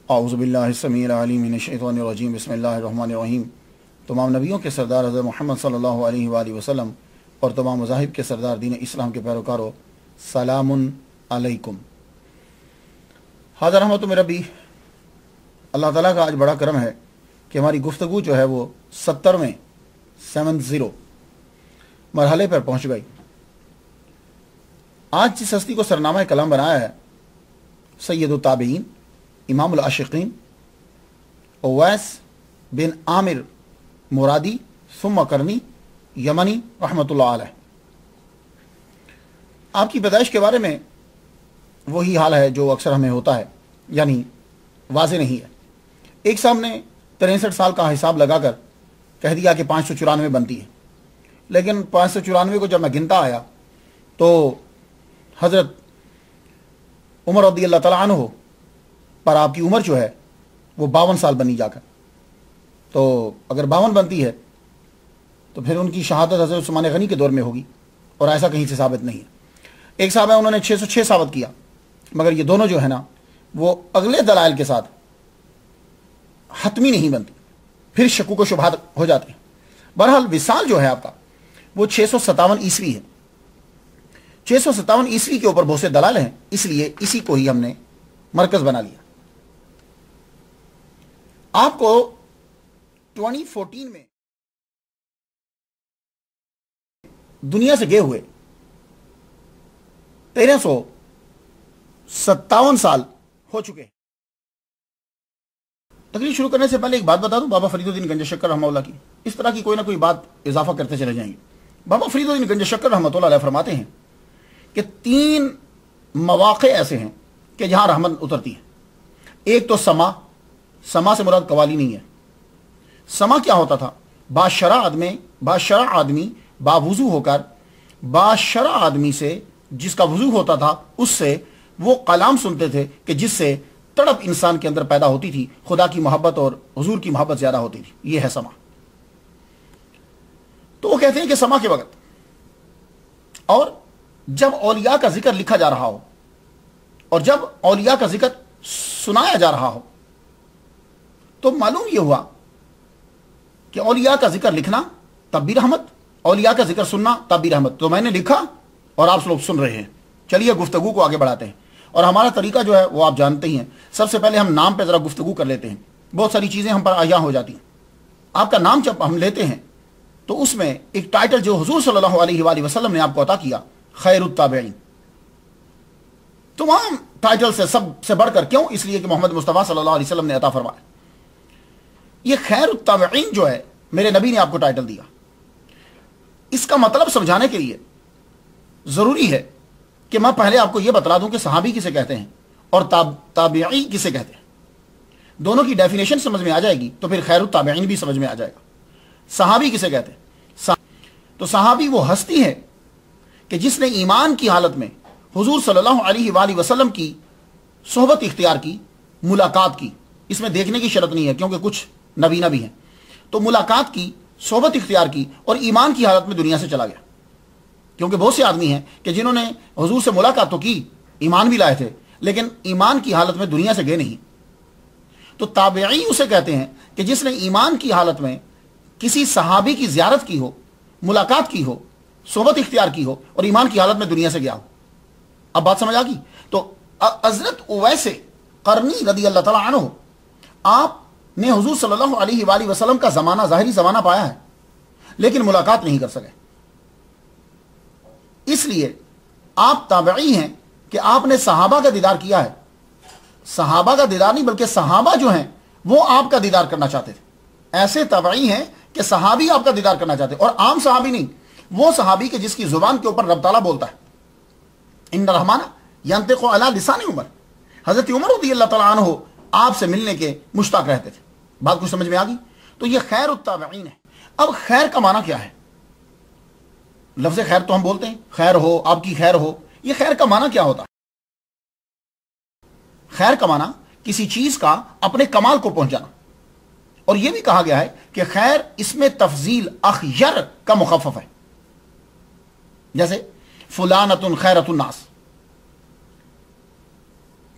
اعوذ باللہ السمیع العلیم من الشیطان الرجیم بسم اللہ الرحمن الرحیم۔ تمام نبیوں کے سردار حضرت محمد صلی اللہ علیہ وآلہ وسلم اور تمام مذاہب کے سردار دین اسلام کے پیروکاروں، سلام علیکم۔ حاضر رحمت من ربی، اللہ تعالیٰ کا آج بڑا کرم ہے کہ ہماری گفتگو جو ہے وہ 70 مرحلے پر پہنچ گئی۔ آج جس ہستی کو سرنامہ کلام بنایا ہے سید التابعین امام العاشقین اویس بن عامر مرادی ثم کرنی یمنی رحمۃ اللہ علیہ۔ آپ کی پیدائش کے بارے میں وہی حال ہے جو اکثر ہمیں ہوتا ہے، یعنی واضح نہیں ہے۔ ایک صاحب نے 63 سال کا حساب لگا کر کہہ دیا کہ 594 بنتی ہے، لیکن 594 کو جب میں گنتا آیا تو حضرت عمر رضی اللہ تعالیٰ عنہ پر آپ کی عمر جو ہے وہ 52 سال بنی جا کر، تو اگر 52 بنتی ہے تو پھر ان کی شہادت حضرت عثمان غنی کے دور میں ہوگی، اور ایسا کہیں سے ثابت نہیں ہے۔ ایک صاحب ہے انہوں نے 606 ثابت کیا، مگر یہ دونوں جو ہے نا وہ اگلے دلائل کے ساتھ حتمی نہیں بنتی، پھر شکوک و شبہات ہو جاتے ہیں۔ بہرحال وصال جو ہے آپ کا وہ 657 عیسوی ہے۔ 657 عیسوی کے اوپر بہت سے دلائل ہیں، اس لیے اسی کو ہی ہم نے مرکز بنا لیا۔ آپ کو 2014 میں دنیا سے گئے ہوئے 1357 سال ہو چکے ہیں۔ تقریر شروع کرنے سے پہلے ایک بات بتا دوں، بابا فرید الدین گنج شکر رحمہ اللہ کی اس طرح کی کوئی نہ کوئی بات اضافہ کرتے چلے جائیں گے۔ بابا فرید الدین گنج شکر رحمۃ اللہ علیہ فرماتے ہیں کہ 3 مواقع ایسے ہیں کہ جہاں رحمت اترتی ہے۔ ایک تو سما سے مراد قوالی نہیں ہے۔ سما کیا ہوتا تھا؟ باشرع آدمی باوضو ہو کر باشرع آدمی سے، جس کا وضو ہوتا تھا، اس سے وہ کلام سنتے تھے کہ جس سے تڑپ انسان کے اندر پیدا ہوتی تھی، خدا کی محبت اور حضور کی محبت زیادہ ہوتی تھی۔ یہ ہے سما۔ تو وہ کہتے ہیں کہ سما کے وقت اور جب اولیاء کا ذکر لکھا جا رہا ہو اور جب اولیاء کا ذکر سنایا جا رہا ہو، تو معلوم یہ ہوا کہ اولیاء کا ذکر لکھنا تب بھی رحمت، اولیاء کا ذکر سننا تب بھی رحمت۔ تو میں نے لکھا اور آپ لوگ سن رہے ہیں۔ چلیے گفتگو کو آگے بڑھاتے ہیں، اور ہمارا طریقہ جو ہے وہ آپ جانتے ہی ہیں۔ سب سے پہلے ہم نام پہ ذرا گفتگو کر لیتے ہیں، بہت ساری چیزیں ہم پر عیاں ہو جاتی ہیں۔ آپ کا نام جب ہم لیتے ہیں تو اس میں ایک ٹائٹل جو حضور صلی اللہ علیہ وآلہ وسلم نے آپ کو عطا کیا، خیر التابعین، تمام ٹائٹل سے سب سے بڑھ کر، کیوں؟ اس لیے کہ محمد مصطفیٰ صلی اللہ علیہ وسلم نے عطا فرمایا۔ یہ خیر التابعین جو ہے میرے نبی نے آپ کو ٹائٹل دیا۔ اس کا مطلب سمجھانے کے لیے ضروری ہے کہ میں پہلے آپ کو یہ بتلا دوں کہ صحابی کسے کہتے ہیں اور تابعی کسے کہتے ہیں۔ دونوں کی ڈیفینیشن سمجھ میں آ جائے گی تو پھر خیر التابعین بھی سمجھ میں آ جائے گا۔ صحابی کسے کہتے ہیں؟ تو صحابی وہ ہستی ہے کہ جس نے ایمان کی حالت میں حضور صلی اللہ علیہ وآلہ وسلم کی صحبت اختیار کی، ملاقات کی۔ اس میں دیکھنے کی شرط نہیں ہے کیونکہ کچھ نبینا بھی ہیں۔ تو ملاقات کی، صحبت اختیار کی اور ایمان کی حالت میں دنیا سے چلا گیا، کیونکہ بہت سے آدمی ہیں کہ جنہوں نے حضور سے ملاقات تو کی، ایمان بھی لائے تھے، لیکن ایمان کی حالت میں دنیا سے گئے نہیں۔ تو تابعی اسے کہتے ہیں کہ جس نے ایمان کی حالت میں کسی صحابی کی زیارت کی ہو، ملاقات کی ہو، صحبت اختیار کی ہو اور ایمان کی حالت میں دنیا سے گیا ہو۔ اب بات سمجھ آ گئی؟ تو حضرت اویس قرنی رضی اللہ تعالیٰ عنہ، آپ نے حضور صلی اللہ علیہ وآلہ وسلم کا زمانہ، ظاہری زمانہ پایا ہے، لیکن ملاقات نہیں کر سکے۔ اس لیے آپ تابعی ہیں کہ آپ نے صحابہ کا دیدار کیا ہے۔ صحابہ کا دیدار نہیں بلکہ صحابہ جو ہیں وہ آپ کا دیدار کرنا چاہتے تھے۔ ایسے تابعی ہیں کہ صحابی آپ کا دیدار کرنا چاہتے، اور عام صحابی نہیں، وہ صحابی کے جس کی زبان کے اوپر رب تعالیٰ بولتا ہے، ان الرحمن ینطق علی لسان عمر۔ حضرت عمر رضی اللہ تعالیٰ عنہ آپ سے ملنے کے مشتاق رہتے تھے۔ بات کچھ سمجھ میں آ گئی؟ تو یہ خیر التابعین ہے۔ اب خیر کا معنی کیا ہے؟ لفظ خیر تو ہم بولتے ہیں، خیر ہو، آپ کی خیر ہو۔ یہ خیر کا معنی کیا ہوتا ہے؟ خیر کا معنی کسی چیز کا اپنے کمال کو پہنچانا، اور یہ بھی کہا گیا ہے کہ خیر اس میں تفضیل اخیر کا مخفف ہے، جیسے فلانۃ خیرۃ الناس۔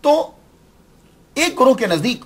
تو ایک گروہ کے نزدیک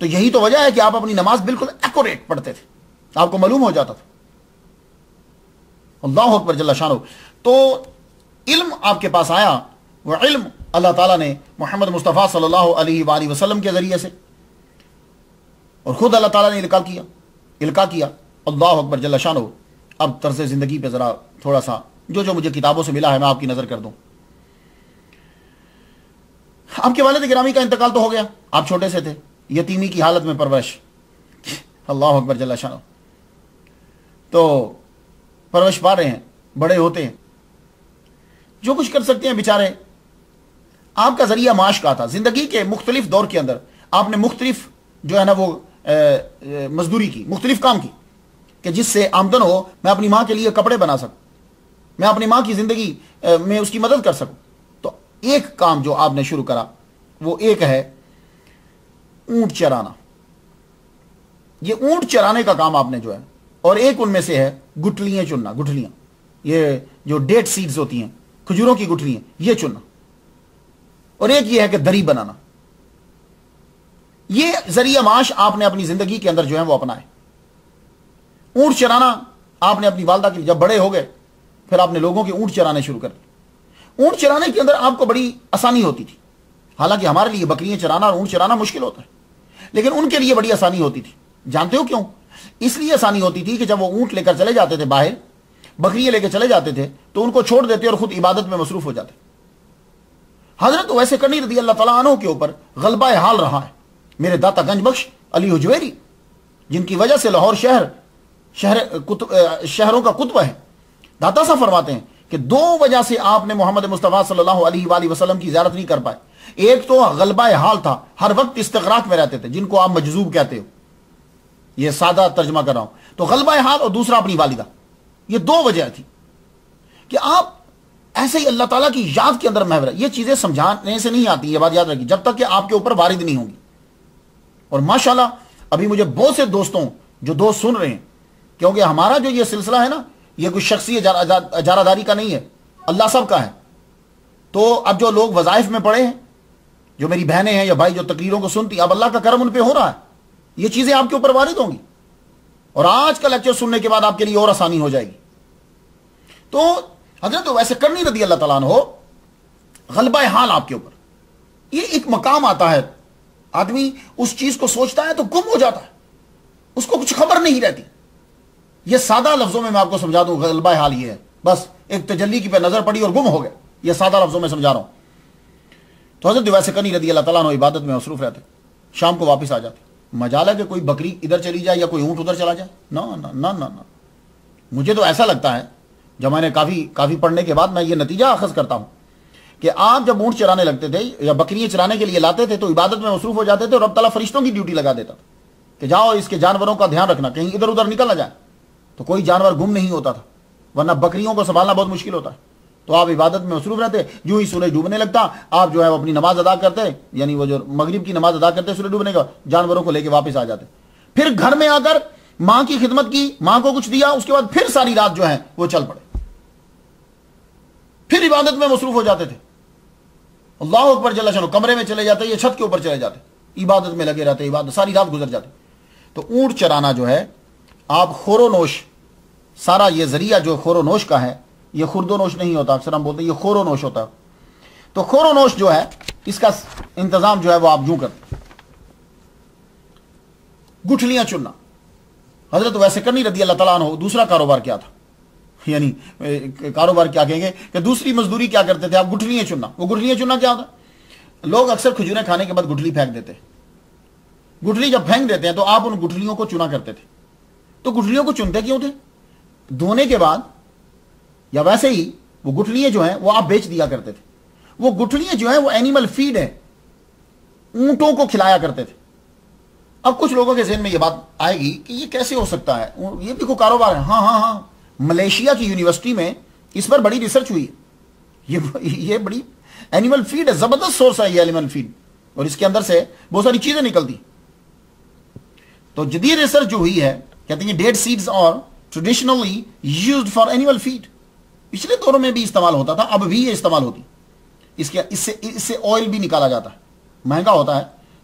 تو یہی تو وجہ ہے کہ آپ اپنی نماز بالکل ایکوریٹ پڑھتے تھے، آپ کو معلوم ہو جاتا تھا۔ اللہ اکبر جل شانہ۔ تو علم آپ کے پاس آیا، وہ علم اللہ تعالیٰ نے محمد مصطفیٰ صلی اللہ علیہ وآلہ وسلم کے ذریعے سے، اور خود اللہ تعالیٰ نے القا کیا۔ اللہ اکبر جل شانہ۔ اب طرز زندگی پہ ذرا تھوڑا سا جو مجھے کتابوں سے ملا ہے میں آپ کی نظر کر دوں۔ آپ کے والد گرامی کا انتقال تو ہو گیا، آپ چھوٹے سے تھے، یتیمی کی حالت میں پرورش، اللہ اکبر جل شانہ۔ تو پرورش پا رہے ہیں، بڑے ہوتے ہیں، جو کچھ کر سکتے ہیں بیچارے۔ آپ کا ذریعہ معاش کا تھا، زندگی کے مختلف دور کے اندر آپ نے مختلف جو ہے نا وہ مزدوری کی، مختلف کام کی کہ جس سے آمدن ہو، میں اپنی ماں کے لیے کپڑے بنا سکوں، میں اپنی ماں کی زندگی میں اس کی مدد کر سکوں۔ تو ایک کام جو آپ نے شروع کرا وہ ایک ہے اونٹ چرانا۔ یہ اونٹ چرانے کا کام آپ نے جو ہے، اور ایک ان میں سے ہے گٹھلیاں چننا، گٹھلیاں، یہ جو ڈیٹ سیڈز ہوتی ہیں، کھجوروں کی گٹھلیاں، یہ چننا، اور ایک یہ ہے کہ دری بنانا۔ یہ ذریعہ معاش آپ نے اپنی زندگی کے اندر جو ہے وہ اپنائے۔ اونٹ چرانا آپ نے اپنی والدہ کے لیے، جب بڑے ہو گئے پھر آپ نے لوگوں کے اونٹ چرانے شروع کر دیے۔ اونٹ چرانے کے اندر آپ کو بڑی آسانی ہوتی تھی، حالانکہ ہمارے لیے بکریاں چرانا اور اونٹ چرانا مشکل ہوتا ہے، لیکن ان کے لیے بڑی آسانی ہوتی تھی۔ جانتے ہو کیوں؟ اس لیے آسانی ہوتی تھی کہ جب وہ اونٹ لے کر چلے جاتے تھے باہر، بکریاں لے کے چلے جاتے تھے تو ان کو چھوڑ دیتے اور خود عبادت میں مصروف ہو جاتے۔ حضرت ویسے کرنی رضی اللہ تعالیٰ عنہ کے اوپر غلبہ حال رہا ہے میرے داتا گنج بخش علی حجویری، جن کی وجہ سے لاہور شہروں کا قطب ہے۔ داتا صاحب فرماتے ہیں کہ دو وجہ سے آپ نے محمد مصطفیٰ صلی اللہ علیہ وآلہ وسلم کی زیارت نہیں کر پائے۔ ایک تو غلبہ حال تھا، ہر وقت استغراق میں رہتے تھے، جن کو آپ مجذوب کہتے ہو، یہ سادہ ترجمہ کر رہا ہوں۔ تو غلبہ حال، اور دوسرا اپنی والدہ، یہ دو وجہ تھی کہ آپ ایسے ہی اللہ تعالیٰ کی یاد کے اندر محور ہے۔ یہ چیزیں سمجھانے سے نہیں آتی، یہ بات یاد رکھیے، جب تک کہ آپ کے اوپر وارد نہیں ہوں گی۔ اور ماشاءاللہ ابھی مجھے بہت سے دوستوں جو دوست سن رہے ہیں، کیونکہ ہمارا جو یہ سلسلہ ہے نا، یہ کوئی شخصی اجارہ داری کا نہیں ہے، اللہ سب کا ہے۔ تو اب جو لوگ وظائف میں پڑے ہیں، جو میری بہنیں ہیں یا بھائی جو تقریروں کو سنتی، اب اللہ کا کرم ان پہ ہو رہا ہے، یہ چیزیں آپ کے اوپر وارد ہوں گی، اور آج کا لیکچر سننے کے بعد آپ کے لیے اور آسانی ہو جائے گی۔ تو حضرت ویسے کرنی رضی اللہ تعالیٰ عنہ غلبہ حال آپ کے اوپر، یہ ایک مقام آتا ہے، آدمی اس چیز کو سوچتا ہے تو گم ہو جاتا ہے، اس کو کچھ خبر نہیں رہتی۔ یہ سادہ لفظوں میں آپ کو سمجھا دوں، غلبہ حال یہ ہے، بس ایک تجلی کی پہ نظر پڑی اور گم ہو گئے، یہ سادہ لفظوں میں سمجھا رہا ہوں۔ تو حضرت ویسے کرنی رضی اللہ تعالیٰ عنہ عبادت میں مصروف رہتے، شام کو واپس آ جاتے۔ مجال ہے کہ کوئی بکری ادھر چلی جائے یا کوئی اونٹ ادھر چلا جائے، نہ۔ مجھے تو ایسا لگتا ہے، جب میں نے کافی پڑھنے کے بعد میں یہ نتیجہ اخذ کرتا ہوں کہ آپ جب اونٹ چرانے لگتے تھے یا بکریاں چرانے کے لیے لاتے تھے تو عبادت میں مصروف ہو جاتے تھے، اور رب تعالیٰ فرشتوں کی ڈیوٹی لگا دیتا تھا کہ جاؤ اس کے جانوروں کا دھیان رکھنا، کہیں ادھر ادھر نکل نہ جائے۔ تو کوئی جانور گم نہیں ہوتا تھا، ورنہ بکریوں کو سنبھالنا بہت مشکل ہوتا ہے۔ تو آپ عبادت میں مصروف رہتے، جو ہی سورج ڈوبنے لگتا آپ جو ہے وہ اپنی نماز ادا کرتے، یعنی وہ جو مغرب کی نماز ادا کرتے سورج ڈوبنے کا، جانوروں کو لے کے واپس آ جاتے، پھر گھر میں آ کر ماں کی خدمت کی، ماں کو کچھ دیا، اس کے بعد پھر ساری رات جو ہے وہ چل پڑے، پھر عبادت میں مصروف ہو جاتے تھے۔ اللہ اکبر جل شانہ، کمرے میں چلے جاتے یا چھت کے اوپر چلے جاتے، عبادت میں لگے رہتے، عبادت ساری رات گزر جاتے۔ تو اونٹ چرانا جو ہے، آپ خور و نوش، سارا یہ ذریعہ جو خور و نوش کا ہے، یہ خرد و نوش نہیں ہوتا، اکثر ہم بولتے ہیں یہ خور و نوش ہوتا ہے۔ تو خور و نوش جو ہے، اس کا انتظام جو ہے وہ آپ یوں کرتے۔ گٹھلیاں چننا، حضرت ویسے کرنی رضی اللہ تعالیٰ عنہ دوسرا کاروبار کیا تھا، یعنی کاروبار کیا کہیں گے کہ دوسری مزدوری کیا کرتے تھے آپ، گٹھلیاں چننا۔ وہ گٹھلیاں چننا کیا ہوتا؟ لوگ اکثر کھجوریں کھانے کے بعد گٹھلی پھینک دیتے، گٹھلی جب پھینک دیتے ہیں تو آپ ان گٹھلیوں کو چنا کرتے تھے۔ تو گٹھلیوں کو چنتے کیوں تھے؟ دھونے کے بعد یا ویسے ہی وہ گٹھلیاں جو ہیں وہ آپ بیچ دیا کرتے تھے۔ وہ گٹھلیاں جو ہیں وہ اینیمل فیڈ ہے، اونٹوں کو کھلایا کرتے تھے۔ اب کچھ لوگوں کے ذہن میں یہ بات آئے گی کہ یہ کیسے ہو سکتا ہے، یہ بھی کوئی کاروبار ہے؟ ہاں، ملیشیا کی یونیورسٹی میں اس پر بڑی ریسرچ ہوئی ہے، یہ بڑی اینیمل فیڈ ہے، زبردست سورس ہے یہ اینیمل فیڈ، اور اس کے اندر سے بہت ساری چیزیں نکلتی۔ تو جدید ریسرچ جو ہوئی ہے، کہتے ہیں ڈیڈ سیڈز اور traditionally used for animal feed, پچھلے دوروں میں بھی استعمال ہوتا تھا، اب بھی یہ استعمال ہوتی۔ اس سے آئل بھی نکالا جاتا ہے، مہنگا ہوتا ہے،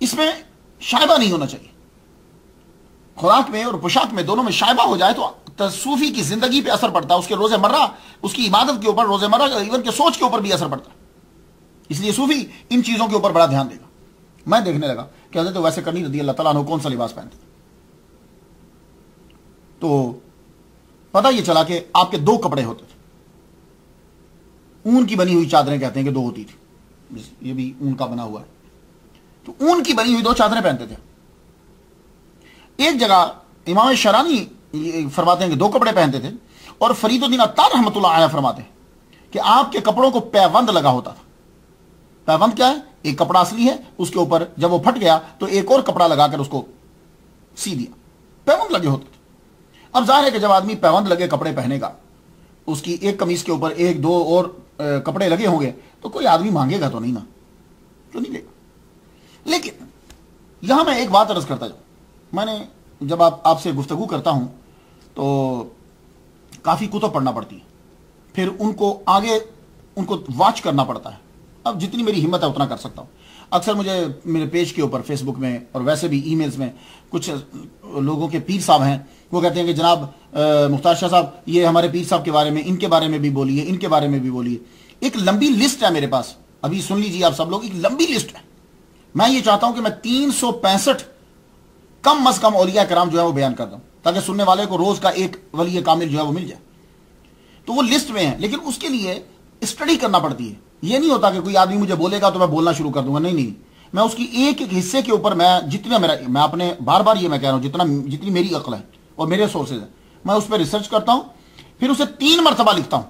اس میں شائبہ نہیں ہونا چاہیے. خوراک میں اور پوشاک میں دونوں میں شائبہ ہو جائے تو صوفی کی زندگی پہ اثر پڑتا ہے, اس کے روز مرہ, اس کی عبادت کے اوپر, روز مرہ ایون کے سوچ کے اوپر بھی اثر پڑتا ہے. اس لیے صوفی ان چیزوں کے اوپر بڑا دھیان دے گا. میں دیکھنے لگا کہ حضرت ویسے کرنی رضی اللہ تعالیٰ عنہ کون سا لباس پہنتے تھے, تو پتہ یہ چلا کہ آپ کے 2 کپڑے ہوتے تھے. اون کی بنی ہوئی چادریں کہتے ہیں کہ 2 ہوتی تھی, یہ بھی اون کا بنا ہوا ہے. تو اون کی بنی ہوئی 2 چادریں پہنتے تھے. ایک جگہ امام شرانی فرماتے ہیں کہ 2 کپڑے پہنتے تھے, اور فرید الدین عطار رحمۃ اللہ علیہ فرماتے ہیں کہ آپ کے کپڑوں کو پیوند لگا ہوتا تھا. پیوند کیا ہے؟ ایک کپڑا اصلی ہے, اس کے اوپر جب وہ پھٹ گیا تو ایک اور کپڑا لگا کر اس کو سی دیا. پیوند لگے ہوتے تھے. اب ظاہر ہے کہ جب آدمی پیوند لگے کپڑے پہنے گا, اس کی ایک قمیص کے اوپر 1-2 اور کپڑے لگے ہوں گے, تو کوئی آدمی مانگے گا تو نہیں نا, تو نہیں لے گا. لیکن یہاں میں ایک بات عرض کرتا جاؤں. میں نے جب آپ سے گفتگو کرتا ہوں تو کافی کتب پڑھنا پڑتی ہے, پھر ان کو آگے ان کو واچ کرنا پڑتا ہے. اب جتنی میری ہمت ہے اتنا کر سکتا ہوں. اکثر مجھے میرے پیج کے اوپر فیس بک میں اور ویسے بھی ای میلز میں کچھ لوگوں کے پیر صاحب ہیں, وہ کہتے ہیں کہ جناب مختار شاہ صاحب یہ ہمارے پیر صاحب کے بارے میں, ان کے بارے میں بھی بولیے, ان کے بارے میں بھی بولیے. ایک لمبی لسٹ ہے میرے پاس, ابھی سن لیجیے آپ سب لوگ, ایک لمبی لسٹ ہے. میں یہ چاہتا ہوں کہ میں 365 کم از کم اولیاء کرام جو ہے وہ بیان کر دوں, تاکہ سننے والے کو روز کا ایک ولی کامل جو ہے وہ مل جائے. تو وہ لسٹ میں ہے, لیکن اس کے لیے اسٹڈی کرنا پڑتی ہے. یہ نہیں ہوتا کہ کوئی آدمی مجھے بولے گا تو میں بولنا شروع کر دوں گا. نہیں, میں اس کی ایک ایک حصے کے اوپر میں جتنا میں اپنے بار بار یہ میں کہہ رہا ہوں, جتنی میری عقل ہے اور میرے سورسز ہیں, میں اس پہ ریسرچ کرتا ہوں, پھر اسے 3 مرتبہ لکھتا ہوں.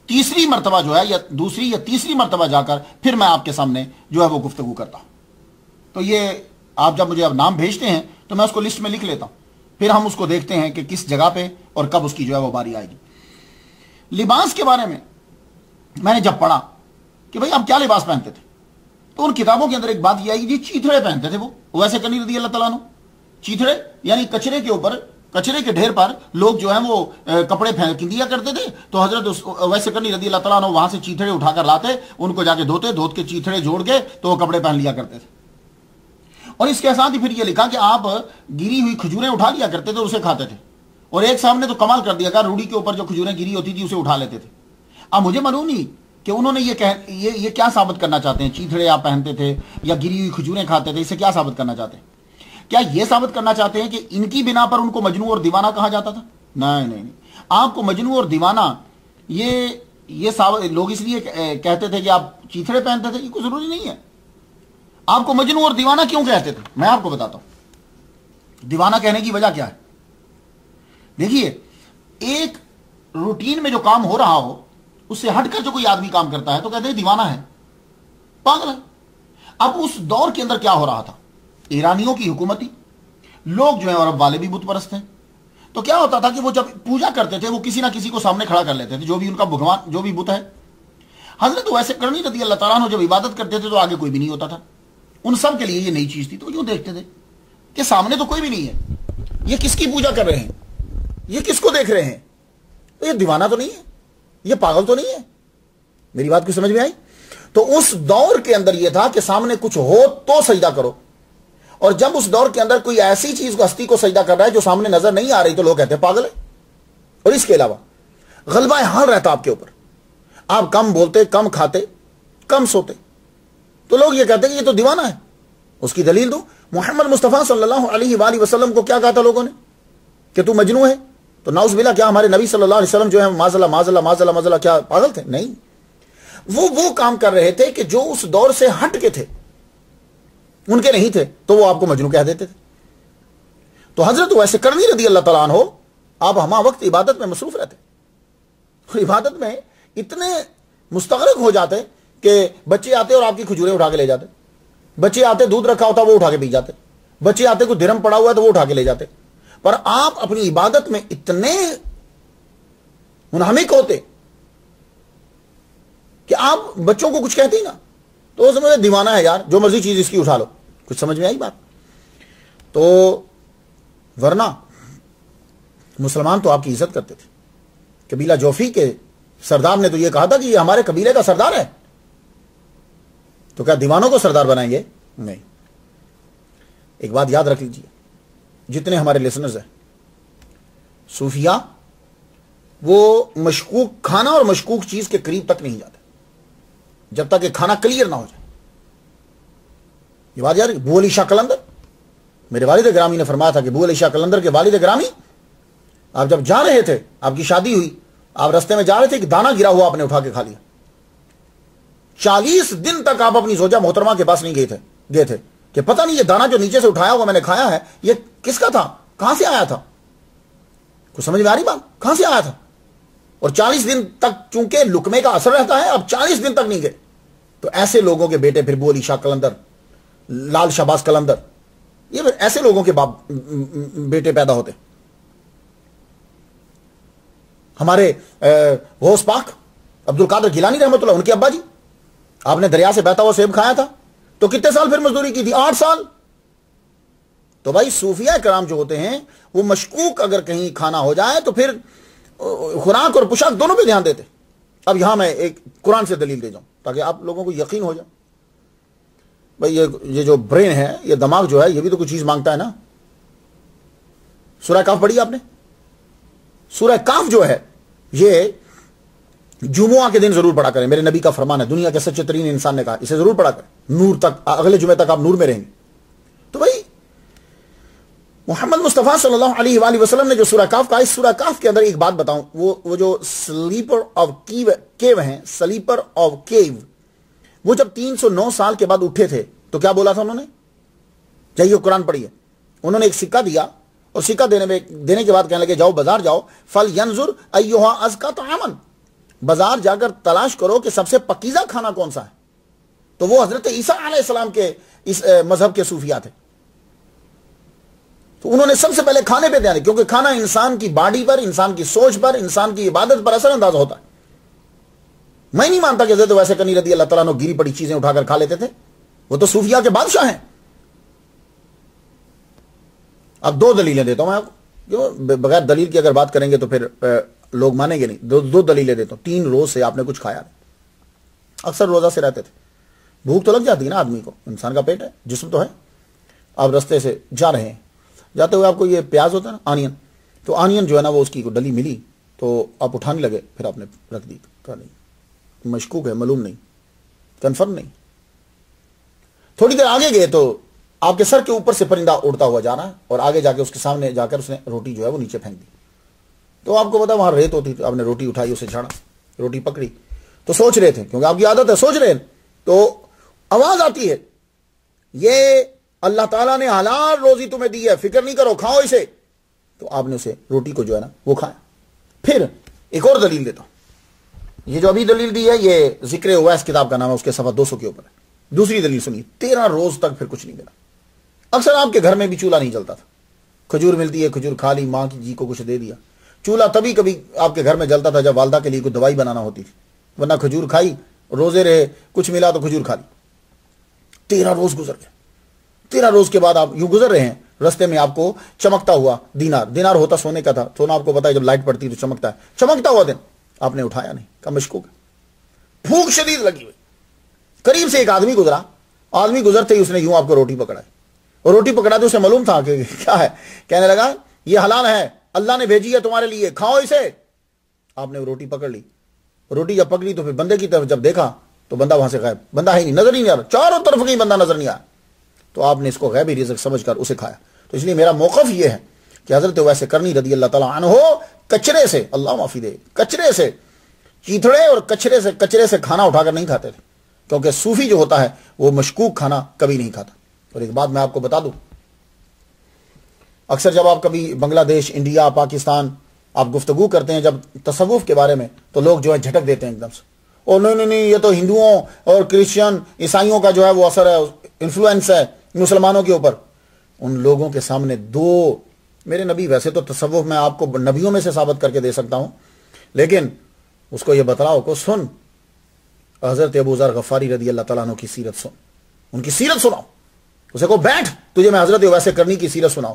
تیسری مرتبہ جو ہے, یا دوسری یا تیسری مرتبہ جا کر پھر میں آپ کے سامنے جو ہے وہ گفتگو کرتا ہوں. تو یہ آپ جب مجھے اب نام بھیجتے ہیں تو میں اس کو لسٹ میں لکھ لیتا ہوں, پھر ہم اس کو دیکھتے ہیں کہ کس جگہ پہ اور کب اس کی جو ہے وہ باری آئے گی. لباس کے بارے میں نے جب پڑھا کہ بھئی آپ کیا لباس پہنتے تھے, تو ان کتابوں کے اندر ایک بات یہ آئی کہ چیتھڑے پہنتے تھے. وہ ویسے کرنی رضی اللہ تعالیٰ عنہ, چیتھڑے یعنی کچرے کے اوپر, کچرے کے ڈھیر پر لوگ جو ہیں وہ کپڑے پھینک دیا کرتے تھے. تو حضرت ویسے کرنی رضی اللہ تعالیٰ عنہ وہاں سے چیتھڑے اٹھا کر لاتے, ان کو جا کے دھوت کے چیتھڑے جوڑ کے تو وہ کپڑے پہن لیا کرتے تھے. اور اس کے ساتھ ہی پھر یہ لکھا کہ آپ گری ہوئی کھجوریں اٹھا لیا کرتے تھے, اسے کھاتے تھے. اور ایک صاحب نے تو کمال کر دیا کہ روڑی کے اوپر جو کھجوریں گری ہوتی تھی اسے اٹھا لیتے تھے. اب مجھے معلوم نہیں کہ انہوں نے یہ کیا ثابت کرنا چاہتے ہیں. چیتھڑے آپ پہنتے تھے یا گری ہوئی کھجوریں کھاتے تھے, اسے کیا ثابت کرنا چاہتے ہیں؟ کیا یہ ثابت کرنا چاہتے ہیں کہ ان کی بنا پر ان کو مجنون اور دیوانہ کہا جاتا تھا؟ نہیں. آپ کو مجنون اور دیوانہ یہ لوگ اس لیے کہتے تھے کہ آپ چیتھڑے پہنتے تھے, یہ کوئی ضروری نہیں ہے. آپ کو مجنون اور دیوانہ کیوں کہتے تھے میں آپ کو بتاتا ہوں. دیوانہ کہنے کی وجہ کیا ہے؟ دیکھیے, ایک روٹین میں جو کام ہو رہا ہو اس سے ہٹ کر جو کوئی آدمی کام کرتا ہے تو کہتے ہیں دیوانہ ہے, پاگل ہے. اب اس دور کے اندر کیا ہو رہا تھا؟ ایرانیوں کی حکومتی لوگ جو ہیں عرب والے بھی بت پرست ہیں. تو کیا ہوتا تھا کہ وہ جب پوجا کرتے تھے وہ کسی نہ کسی کو سامنے کھڑا کر لیتے تھے, جو بھی ان کا بھگوان, جو بھی بت ہے. حضرت ویسے کرنی رضی اللہ تعالیٰ عنہ جب عبادت کرتے تھے تو آگے کوئی بھی نہیں ہوتا تھا. ان سب کے لیے یہ نئی چیز تھی, تو یوں دیکھتے تھے کہ سامنے تو کوئی بھی نہیں ہے, یہ کس کی پوجا کر رہے ہیں, یہ کس کو دیکھ رہے ہیں, تو یہ دیوانہ تو نہیں ہے, یہ پاگل تو نہیں ہے. میری بات کو سمجھ میں آئی؟ تو اس دور کے اندر یہ تھا کہ سامنے کچھ ہو تو سجدہ کرو, اور جب اس دور کے اندر کوئی ایسی چیز کو ہستی کو سجدہ کر رہا ہے جو سامنے نظر نہیں آ رہی تو لوگ کہتے ہیں پاگل ہے. اور اس کے علاوہ غلبہ حال رہتا آپ کے اوپر, آپ کم بولتے, کم کھاتے, کم سوتے, تو لوگ یہ کہتے ہیں کہ یہ تو دیوانہ ہے. اس کی دلیل دو. محمد مصطفیٰ صلی اللہ علیہ وآلہ وسلم کو کیا کہا تھا لوگوں نے کہ تو مجنون ہے؟ تو نعوذ باللہ, کیا ہمارے نبی صلی اللہ علیہ وسلم جو ہے معذلہ کیا پاگل تھے؟ نہیں. وہ کام کر رہے تھے کہ جو اس دور سے ہٹ کے تھے, ان کے نہیں تھے, تو وہ آپ کو مجنون کہہ دیتے تھے. تو حضرت ویسے کرنی رضی اللہ تعالیٰ عنہ آپ ہما وقت عبادت میں مصروف رہتے, اور عبادت میں اتنے مستغرق ہو جاتے کہ بچے آتے اور آپ کی کھجوریں اٹھا کے لے جاتے, بچے آتے دودھ رکھا ہوتا وہ اٹھا کے پی جاتے, بچے آتے کوئی درہم پڑا ہوا ہے تو وہ اٹھا کے لے جاتے. پر آپ اپنی عبادت میں اتنے منہمک ہوتے کہ آپ بچوں کو کچھ کہتے ہی نا تو وہ سمجھے دیوانہ ہے یار, جو مرضی چیز اس کی اٹھا لو. کچھ سمجھ میں آئی بات؟ تو ورنہ مسلمان تو آپ کی عزت کرتے تھے. قبیلہ جوفی کے سردار نے تو یہ کہا تھا کہ یہ ہمارے قبیلے کا سردار ہے, تو کیا دیوانوں کو سردار بنائیں گے؟ نہیں. ایک بات یاد رکھ لیجیے، جتنے ہمارے لسنرز ہیں، صوفیہ وہ مشکوک کھانا اور مشکوک چیز کے قریب تک نہیں جاتے جب تک کہ کھانا کلیئر نہ ہو جائے. یہ بات یاد رکھیے. ابو علی شاہ قلندر، میرے والد گرامی نے فرمایا تھا کہ ابو علی شاہ قلندر کے والد گرامی، آپ جب جا رہے تھے، آپ کی شادی ہوئی، آپ رستے میں جا رہے تھے کہ دانا گرا ہوا آپ نے اٹھا کے کھا لیا. 40 دن تک آپ اپنی زوجہ محترمہ کے پاس نہیں گئے تھے کہ پتہ نہیں یہ دانا جو نیچے سے اٹھایا ہوا میں نے کھایا ہے یہ کس کا تھا، کہاں سے آیا تھا. کچھ سمجھ میں آ رہی بات؟ کہاں سے آیا تھا؟ اور 40 دن تک چونکہ لقمے کا اثر رہتا ہے، اب 40 دن تک نہیں گئے. تو ایسے لوگوں کے بیٹے پھر ابو علی شاہ قلندر، لال شہباز قلندر، یہ ایسے لوگوں کے بیٹے پیدا ہوتے. ہمارے غوث پاک عبد القادر گیلانی رحمۃ اللہ، ان کے ابا جی، آپ نے دریا سے بہتا ہوا سیب کھایا تھا تو کتنے سال پھر مزدوری کی تھی؟ 8 سال. تو بھائی صوفیہ کرام جو ہوتے ہیں وہ مشکوک اگر کہیں کھانا ہو جائے تو پھر خوراک اور پوشاک دونوں پہ دھیان دیتے. اب یہاں میں ایک قرآن سے دلیل دے جاؤں تاکہ آپ لوگوں کو یقین ہو جائے. بھائی یہ جو برین ہے، یہ دماغ جو ہے، یہ بھی تو کچھ چیز مانگتا ہے نا. سورہ کاف پڑھی آپ نے؟ سورہ کاف جو ہے یہ جمعہ کے دن ضرور پڑھا کریں، میرے نبی کا فرمان ہے، دنیا کے سچے ترین انسان نے کہا اسے ضرور پڑھا کریں، نور تک، اگلے جمعے تک آپ نور میں رہیں گے. تو بھائی محمد مصطفیٰ صلی اللہ علیہ وآلہ وسلم نے جو سورہ کاف کہا، اس سورہ کاف کے اندر ایک بات بتاؤں، وہ جو سلیپر آف کیو ہیں، سلیپر آف کیو، وہ جب 309 سال کے بعد اٹھے تھے تو کیا بولا تھا انہوں نے؟ جائیے قرآن پڑھیے. انہوں نے ایک سکہ دیا اور سکہ دینے کے بعد کہنے لگے جاؤ بازار جاؤ، فَلْيَنْظُرْ أَيُّهَا أَزْكَىٰ طَعَامًا، بازار جا کر تلاش کرو کہ سب سے پکیزہ کھانا کون سا ہے. تو وہ حضرت عیسیٰ علیہ السلام کے اس مذہب کے صوفیہ تھے. تو انہوں نے سب سے پہلے کھانے پہ دھیان دیا، کیونکہ کھانا انسان کی باڈی پر، انسان کی سوچ پر، انسان کی عبادت پر اثر انداز ہوتا ہے. میں نہیں مانتا کہ حضرت ویسے کنی رضی اللہ تعالیٰ نے گری پڑی چیزیں اٹھا کر کھا لیتے تھے، وہ تو صوفیہ کے بادشاہ ہیں. اب 2 دلیلیں دیتا ہوں میں آپ کو، بغیر دلیل کی اگر بات کریں گے تو پھر لوگ مانیں گے نہیں. 2 دلیلیں دیتا ہوں. 3 روز سے آپ نے کچھ کھایا نہیں، اکثر روزہ سے رہتے تھے، بھوک تو لگ جاتی ہے نا آدمی کو، انسان کا پیٹ ہے، جسم تو ہے. آپ رستے سے جا رہے ہیں، جاتے ہوئے آپ کو یہ پیاز ہوتا ہے نا، آنین، تو آنین جو ہے نا وہ اس کی ڈلی ملی تو آپ اٹھانے لگے، پھر آپ نے رکھ دی. کہا نہیں، مشکوک ہے، معلوم نہیں، کنفرم نہیں. تھوڑی دیر آگے گئے تو آپ کے سر کے اوپر سے پرندہ اڑتا ہوا جا رہا ہے اور آگے جا کے اس کے سامنے جا کر اس نے روٹی جو ہے وہ نیچے پھینک دی. تو آپ کو پتا وہاں ریت ہوتی تھی، آپ نے روٹی اٹھائی، اسے جھاڑا، روٹی پکڑی تو سوچ رہے تھے، کیونکہ آپ کی عادت ہے سوچ رہے ہیں، تو آواز آتی ہے یہ اللہ تعالیٰ نے حلال روزی تمہیں دی ہے، فکر نہیں کرو، کھاؤ اسے. تو آپ نے اسے روٹی کو جو ہے نا وہ کھایا. پھر ایک اور دلیل دیتا ہوں، یہ جو ابھی دلیل دی ہے یہ ذکر اویس کتاب کا نام ہے، اس کے صفحہ 200 کے اوپر ہے. دوسری دلیل سنیے، 13 روز تک پھر کچھ نہیں ملا. اکثر آپ کے گھر میں بھی چولہا نہیں جلتا تھا، کھجور ملتی ہے، کھجور کھا لی، ماں کی جی کو کچھ دے دیا. چولہا تبھی کبھی آپ کے گھر میں جلتا تھا جب والدہ کے لیے کوئی دوائی بنانا ہوتی تھی، ورنہ کھجور کھائی، روزے رہے، کچھ ملا تو کھجور کھا لی. 13 روز گزر گئے. 13 روز کے بعد آپ یوں گزر رہے ہیں، رستے میں آپ کو چمکتا ہوا دینار ہوتا سونے کا تھا، سونا آپ کو پتا ہے جب لائٹ پڑتی تو چمکتا ہے، چمکتا ہوا دن آپ نے اٹھایا نہیں، کہا مشکوک ہے. بھوک شدید لگی ہوئی، قریب سے ایک آدمی گزرا، آدمی گزرتے ہی اس نے یوں آپ کو روٹی پکڑائی، اور روٹی پکڑا تو اسے معلوم تھا کہ کیا ہے، کہنے لگا یہ حلال ہے، اللہ نے بھیجی ہے تمہارے لیے، کھاؤ اسے. آپ نے روٹی پکڑ لی، روٹی جب پکڑی تو پھر بندے کی طرف جب دیکھا تو بندہ وہاں سے غائب، بندہ ہی نہیں، نظر ہی نہیں آ رہا، چاروں طرف کہیں بندہ نظر نہیں آیا. تو آپ نے اس کو غیبی رزق سمجھ کر اسے کھایا. تو اس لیے میرا موقف یہ ہے کہ حضرت ویسے کرنی رضی اللہ تعالیٰ عنہ کچرے سے، اللہ معافی دے، کچرے سے، چیتھڑے اور کچرے سے کھانا اٹھا کر نہیں کھاتے تھے، کیونکہ صوفی جو ہوتا ہے وہ مشکوک کھانا کبھی نہیں کھاتا. اور ایک بات میں آپ کو بتا دوں، اکثر جب آپ کبھی بنگلہ دیش، انڈیا، پاکستان آپ گفتگو کرتے ہیں جب تصوف کے بارے میں، تو لوگ جو ہے جھٹک دیتے ہیں ایک دم سے، اور نہیں یہ تو ہندوؤں اور کرسچن عیسائیوں کا جو ہے وہ اثر ہے، انفلوئنس ہے مسلمانوں کے اوپر. ان لوگوں کے سامنے 2 میرے نبی، ویسے تو تصوف میں آپ کو نبیوں میں سے ثابت کر کے دے سکتا ہوں، لیکن اس کو یہ بتلاؤ کو سن، حضرت ابو ذر غفاری رضی اللہ تعالیٰ عنہ کی سیرت سن، ان کی سیرت سناؤ، اسے کو بیٹھ تجھے میں حضرت ویسے کرنی کی سیرت سناؤ.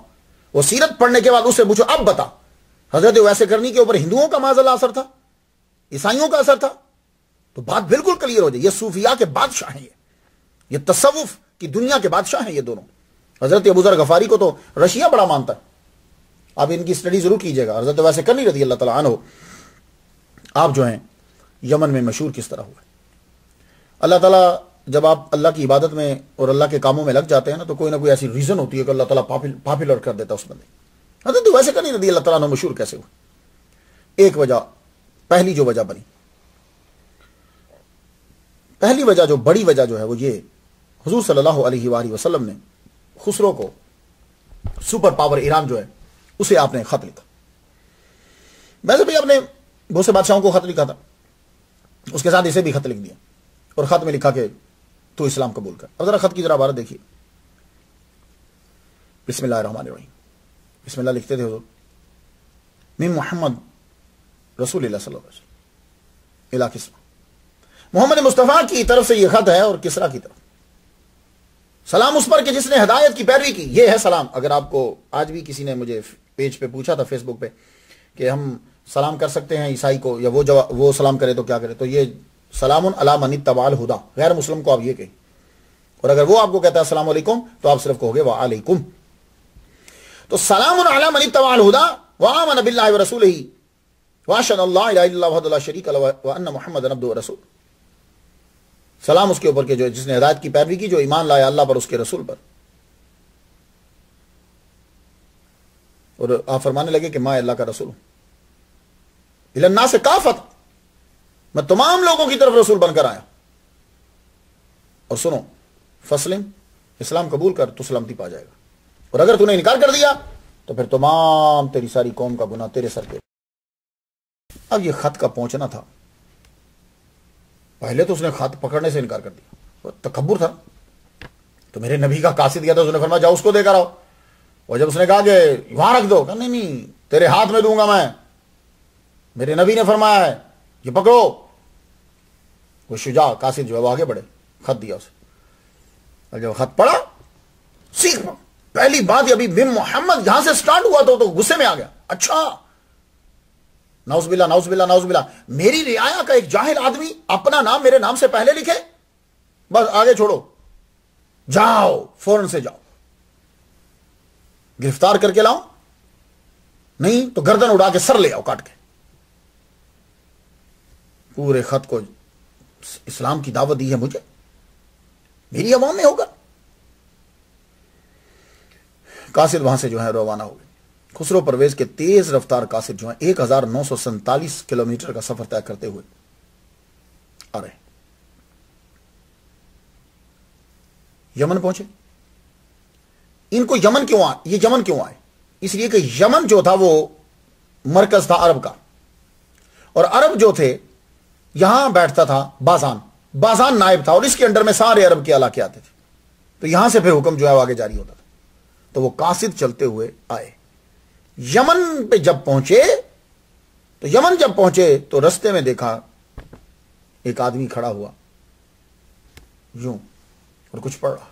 وہ سیرت پڑھنے کے بعد اس سے پوچھو اب بتا حضرت ویسے کرنی کے اوپر ہندوؤں کا معاذ اللہ اثر تھا، عیسائیوں کا اثر تھا؟ تو بات بالکل کلیئر ہو جائے. یہ صوفیاء کے بادشاہ ہیں، یہ تصوف کی دنیا کے بادشاہ ہیں یہ دونوں. حضرت ابو ذر غفاری کو تو رشیا بڑا مانتا ہے، آپ ان کی اسٹڈی ضرور کیجیے گا. حضرت ویسے کرنی رضی اللہ تعالیٰ عنہ آپ جو ہیں یمن میں مشہور کس طرح ہوئے. اللہ تعالیٰ جب آپ اللہ کی عبادت میں اور اللہ کے کاموں میں لگ جاتے ہیں نا، تو کوئی نہ کوئی ایسی ریزن ہوتی ہے کہ اللہ تعالیٰ پاپولر کر دیتا ہے اس بندے. حضرت ویسے کرنی رضی اللہ تعالیٰ عنہ مشہور کیسے ہوئے؟ ایک وجہ، پہلی جو وجہ بنی، پہلی وجہ جو بڑی وجہ جو ہے وہ یہ، حضور صلی اللہ علیہ وآلہ وسلم نے خسرو کو، سپر پاور ایران جو ہے اسے آپ نے خط لکھا. ویسے بھی آپ نے بہت سے بادشاہوں کو خط لکھا تھا، اس کے ساتھ اسے بھی خط لکھ دیا اور خط میں لکھا کہ تو اسلام قبول کر. اب ذرا خط کی ذرا عبارت دیکھیے. بسم اللہ الرحمن الرحیم. بسم اللہ لکھتے تھے حضور، من محمد رسول اللہ صلی اللہ علیہ وسلم الی کسرا. محمد مصطفیٰ کی طرف سے یہ خط ہے اور کسرا کی طرف. سلام اس پر کہ جس نے ہدایت کی پیروی کی. یہ ہے سلام. اگر آپ کو آج بھی کسی نے مجھے پیج پہ پوچھا تھا فیس بک پہ کہ ہم سلام کر سکتے ہیں عیسائی کو یا وہ سلام کرے تو کیا کرے، تو یہ سلام علی من اتبع الہدی، غیر مسلم کو آپ یہ کہیں. اور اگر وہ آپ کو کہتا ہے السلام علیکم تو آپ صرف کہو گے وعلیکم. تو سلام علی من اتبع الہدی وآمن باللہ ورسولہ واشهد ان لا الہ الا اللہ وحدہ لا شریک لہ وان محمدا عبدہ ورسولہ. سلام اس کے اوپر کہ جو جس نے ہدایت کی پیروی کی، جو ایمان لایا اللہ پر، اس کے رسول پر. اور آپ فرمانے لگے کہ میں اللہ کا رسول ہوں. الی الناس کافۃ، میں تمام لوگوں کی طرف رسول بن کر آیا. اور سنو، فسلم، اسلام قبول کر تو سلامتی پا جائے گا، اور اگر تو نے انکار کر دیا تو پھر تمام تیری ساری قوم کا گناہ تیرے سر پہ. اب یہ خط کا پہنچنا تھا، پہلے تو اس نے خط پکڑنے سے انکار کر دیا، تکبر تھا. تو میرے نبی کا قاصد گیا تھا، اس نے فرمایا جاؤ اس کو دے کر آؤ. اور جب اس نے کہا کہ وہاں رکھ دو، کہا نہیں تیرے ہاتھ میں دوں گا میں، میرے نبی نے فرمایا ہے یہ پکڑو. وہ شجاع قاصد جو ہے وہ آگے بڑھے، خط دیا اسے. اور جب خط پڑھا، سیکھ پہلی بات ابھی بن محمد یہاں سے سٹارٹ ہوا تو غصے میں آ گیا. اچھا، نعوذ باللہ نعوذ باللہ نعوذ باللہ، میری رعایا کا ایک جاہل آدمی اپنا نام میرے نام سے پہلے لکھے، بس آگے چھوڑو، جاؤ فوراً سے جاؤ، گرفتار کر کے لاؤ، نہیں تو گردن اڑا کے سر لے آؤ کاٹ کے. پورے خط کو اسلام کی دعوت دی ہے مجھے، میری عوام میں ہوگا. قاصد وہاں سے جو ہے روانہ ہو گئے. خسرو پرویز کے تیز رفتار قاصد جو ہیں 1947 کلومیٹر کا سفر طے کرتے ہوئے آ رہے. یمن پہنچے. ان کو یمن کیوں آئے؟ یہ یمن کیوں آئے؟ اس لیے کہ یمن جو تھا وہ مرکز تھا عرب کا، اور عرب جو تھے یہاں بیٹھتا تھا بازان. بازان نائب تھا اور اس کے انڈر میں سارے عرب کے علاقے آتے تھے. تو یہاں سے پھر حکم جو ہے وہ آگے جاری ہوتا تھا. تو وہ قاصد چلتے ہوئے آئے. یمن پہ جب پہنچے تو رستے میں دیکھا ایک آدمی کھڑا ہوا یوں اور کچھ پڑھ رہا.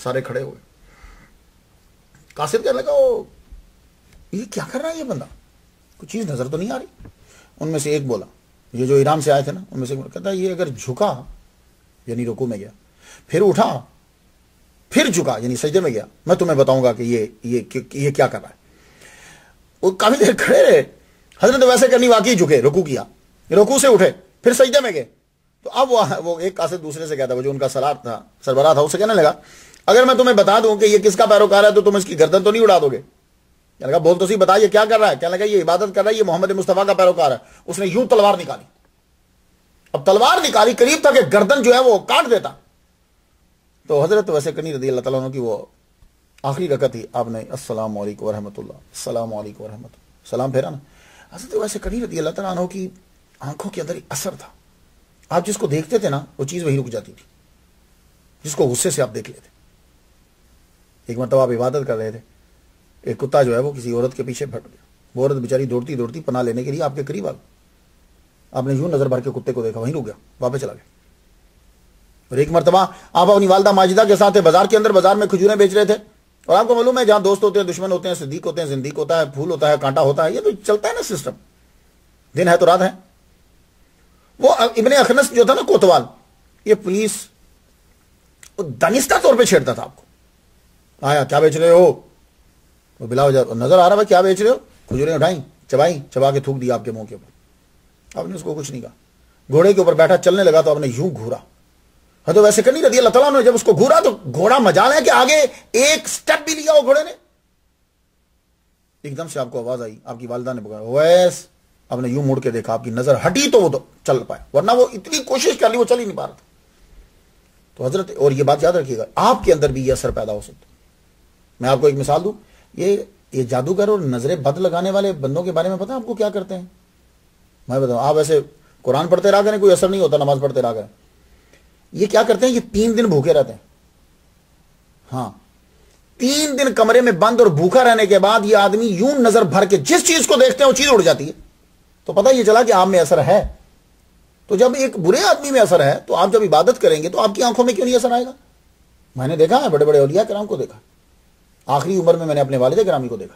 سارے کھڑے ہوئے. قاصد کہنے لگا یہ کیا کر رہا ہے یہ بندہ، کچھ چیز نظر تو نہیں آ رہی. ان میں سے ایک بولا، یہ جو ایران سے آئے تھے نا، ان میں سے کہتا ہے یہ اگر جھکا یعنی رکوع میں گیا، پھر اٹھا، پھر جھکا یعنی سجدے میں گیا، میں تمہیں بتاؤں گا کہ یہ کیا کر رہا ہے. وہ کافی دیر کھڑے رہے. حضرت ویسے کرنی واقعی جھکے، رکوع کیا، رکوع سے اٹھے، پھر سجدے میں گئے. تو اب وہ ایک قاصد دوسرے سے کہتا ہے، وہ جو ان کا سربراہ تھا، اسے کہنے لگا اگر میں تمہیں بتا دوں کہ یہ کس کا پیروکار ہے تو تم اس کی گردن تو نہیں اڑا دو گے. کہنے لگا بول تو صحیح، بتا یہ کیا کر رہا ہے. کہنے لگا یہ عبادت کر رہا ہے، یہ محمد مصطفیٰ کا پیروکار ہے. اس نے یوں تلوار نکالی. اب تلوار نکالی، قریب تھا کہ گردن جو ہے وہ کاٹ دیتا. تو حضرت ویسے کنی رضی اللہ تعالیٰ عنہ کی وہ آخری رکعت تھی، آپ نے السلام علیکم ورحمۃ اللہ، السلام علیکم ورحمۃ اللہ، سلام پھیرا نا. حضرت ویسے کنی رضی اللہ تعالیٰ عنہ کی آنکھوں کے اندر اثر تھا. آپ جس کو دیکھتے تھے نا وہ چیز وہی رک جاتی تھی، جس کو غصے سے آپ دیکھ لیتے. ایک مرتبہ آپ عبادت کر رہے تھے، ایک کتا جو ہے وہ کسی عورت کے پیچھے پھٹ گیا. وہ عورت بیچاری دوڑتی دوڑتی پناہ لینے کے لیے آپ کے قریب آ گئی. آپ نے یوں نظر بھر کے کتے کو دیکھا، وہیں رک گیا، واپس چلا گیا. اور ایک مرتبہ آپ اپنی والدہ ماجدہ کے ساتھ بازار کے اندر، بازار میں کھجوریں بیچ رہے تھے، اور آپ کو معلوم ہے جہاں دوست ہوتے ہیں دشمن ہوتے ہیں، صدیق ہوتے ہیں زندیق ہوتا ہے، پھول ہوتا ہے کانٹا ہوتا ہے، یہ تو چلتا ہے نا سسٹم، دن ہے تو رات ہے. وہ ابن اخنس جو تھا نا کوتوال، یہ پولیس دانستہ طور پہ چھیڑتا تھا آپ کو. آیا کیا بیچ رہے ہو؟ وہ بلا وجہ نظر آ رہا ہے کیا بیچ رہے ہو؟ کھجوریں اٹھائیں، چبائیں، چبا کے تھوک دیا آپ کے منہ کے اوپر. آپ نے اس کو کچھ نہیں کہا. گھوڑے کے اوپر بیٹھا چلنے لگا تو آپ نے یوں گھورا. تو ویسے کرنی رضی اللہ تعالیٰ نے جب اس کو گھورا تو گھوڑا مجال ہے کہ آگے ایک سٹیپ بھی لیا ہو گھوڑے نے. ایک دم سے آپ کو آواز آئی، آپ کی والدہ نے پکارا اویس. آپ نے یوں مڑ کے دیکھا، آپ کی نظر ہٹی تو وہ تو چل پائے، ورنہ وہ اتنی کوشش کر لی وہ چل ہی نہیں پا رہا تھا. تو حضرت، اور یہ بات یاد رکھیے گا، آپ کے اندر بھی یہ اثر پیدا ہو سکتا. میں آپ کو ایک مثال دوں، یہ جادوگر اور نظریں بد لگانے والے بندوں کے بارے میں پتہ ہے آپ کو کیا کرتے ہیں؟ میں بتاؤں، آپ ایسے قرآن پڑھتے رہا کریں، کوئی اثر نہیں ہوتا، نماز پڑھتے رہا کریں. یہ کیا کرتے ہیں، یہ 3 دن بھوکے رہتے ہیں. ہاں 3 دن کمرے میں بند اور بھوکا رہنے کے بعد یہ آدمی یوں نظر بھر کے جس چیز کو دیکھتے ہیں وہ چیز اڑ جاتی ہے. تو پتہ یہ چلا کہ آپ میں اثر ہے. تو جب ایک برے آدمی میں اثر ہے تو آپ جب عبادت کریں گے تو آپ کی آنکھوں میں کیوں نہیں اثر آئے گا؟ میں نے دیکھا ہے، بڑے بڑے اولیاء کرام کو دیکھا، آخری عمر میں نے اپنے والد گرامی کو دیکھا،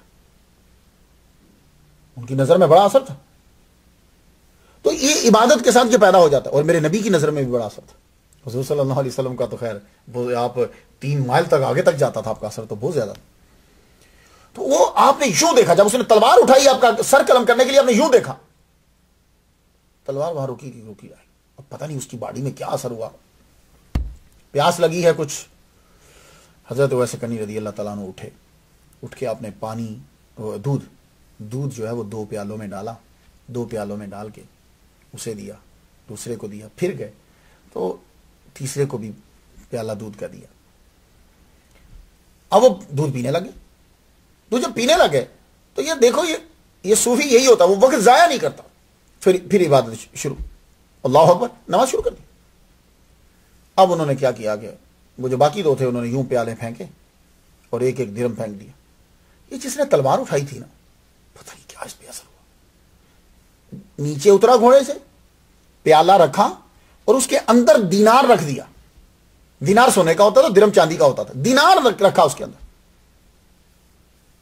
ان کی نظر میں بڑا اثر تھا. تو یہ عبادت کے ساتھ یہ پیدا ہو جاتا ہے. اور میرے نبی کی نظر میں بھی بڑا اثر تھا. حضور صلی اللہ علیہ وسلم کا تو خیر آپ 3 مائل تک آگے تک جاتا تھا، آپ کا اثر تو بہت زیادہ. تو وہ آپ نے یوں دیکھا، جب اس نے تلوار اٹھائی آپ کا سر قلم کرنے کے لیے، آپ نے یوں دیکھا، تلوار وہاں رکی آئی. اب پتہ نہیں اس کی باڈی میں کیا اثر ہوا، پیاس لگی ہے کچھ. حضرت ویسے کنی رضی اللہ تعالیٰ عنہ اٹھ کے آپ نے پانی دودھ جو ہے وہ 2 پیالوں میں ڈالا، 2 پیالوں میں ڈال کے اسے دیا، دوسرے کو دیا، پھر گئے تو تیسرے کو بھی پیالہ دودھ کا دیا. اب وہ دودھ پینے لگے. تو جب پینے لگے تو یہ دیکھو، یہ صوفی یہی ہوتا، وہ وقت ضائع نہیں کرتا. پھر عبادت شروع، اللہ اکبر، نماز شروع کر دی. اب انہوں نے کیا کیا کہ وہ جو باقی 2 تھے انہوں نے یوں پیالے پھینکے اور ایک درہم پھینک دیا. یہ جس نے تلوار اٹھائی تھی نا، پتہ نہیں کیا اس پہ اثر ہوا. نیچے اترا گھوڑے سے، پیالہ رکھا اور اس کے اندر دینار رکھ دیا. دینار سونے کا ہوتا تھا، درہم چاندی کا ہوتا تھا. دینار رکھا اس کے اندر.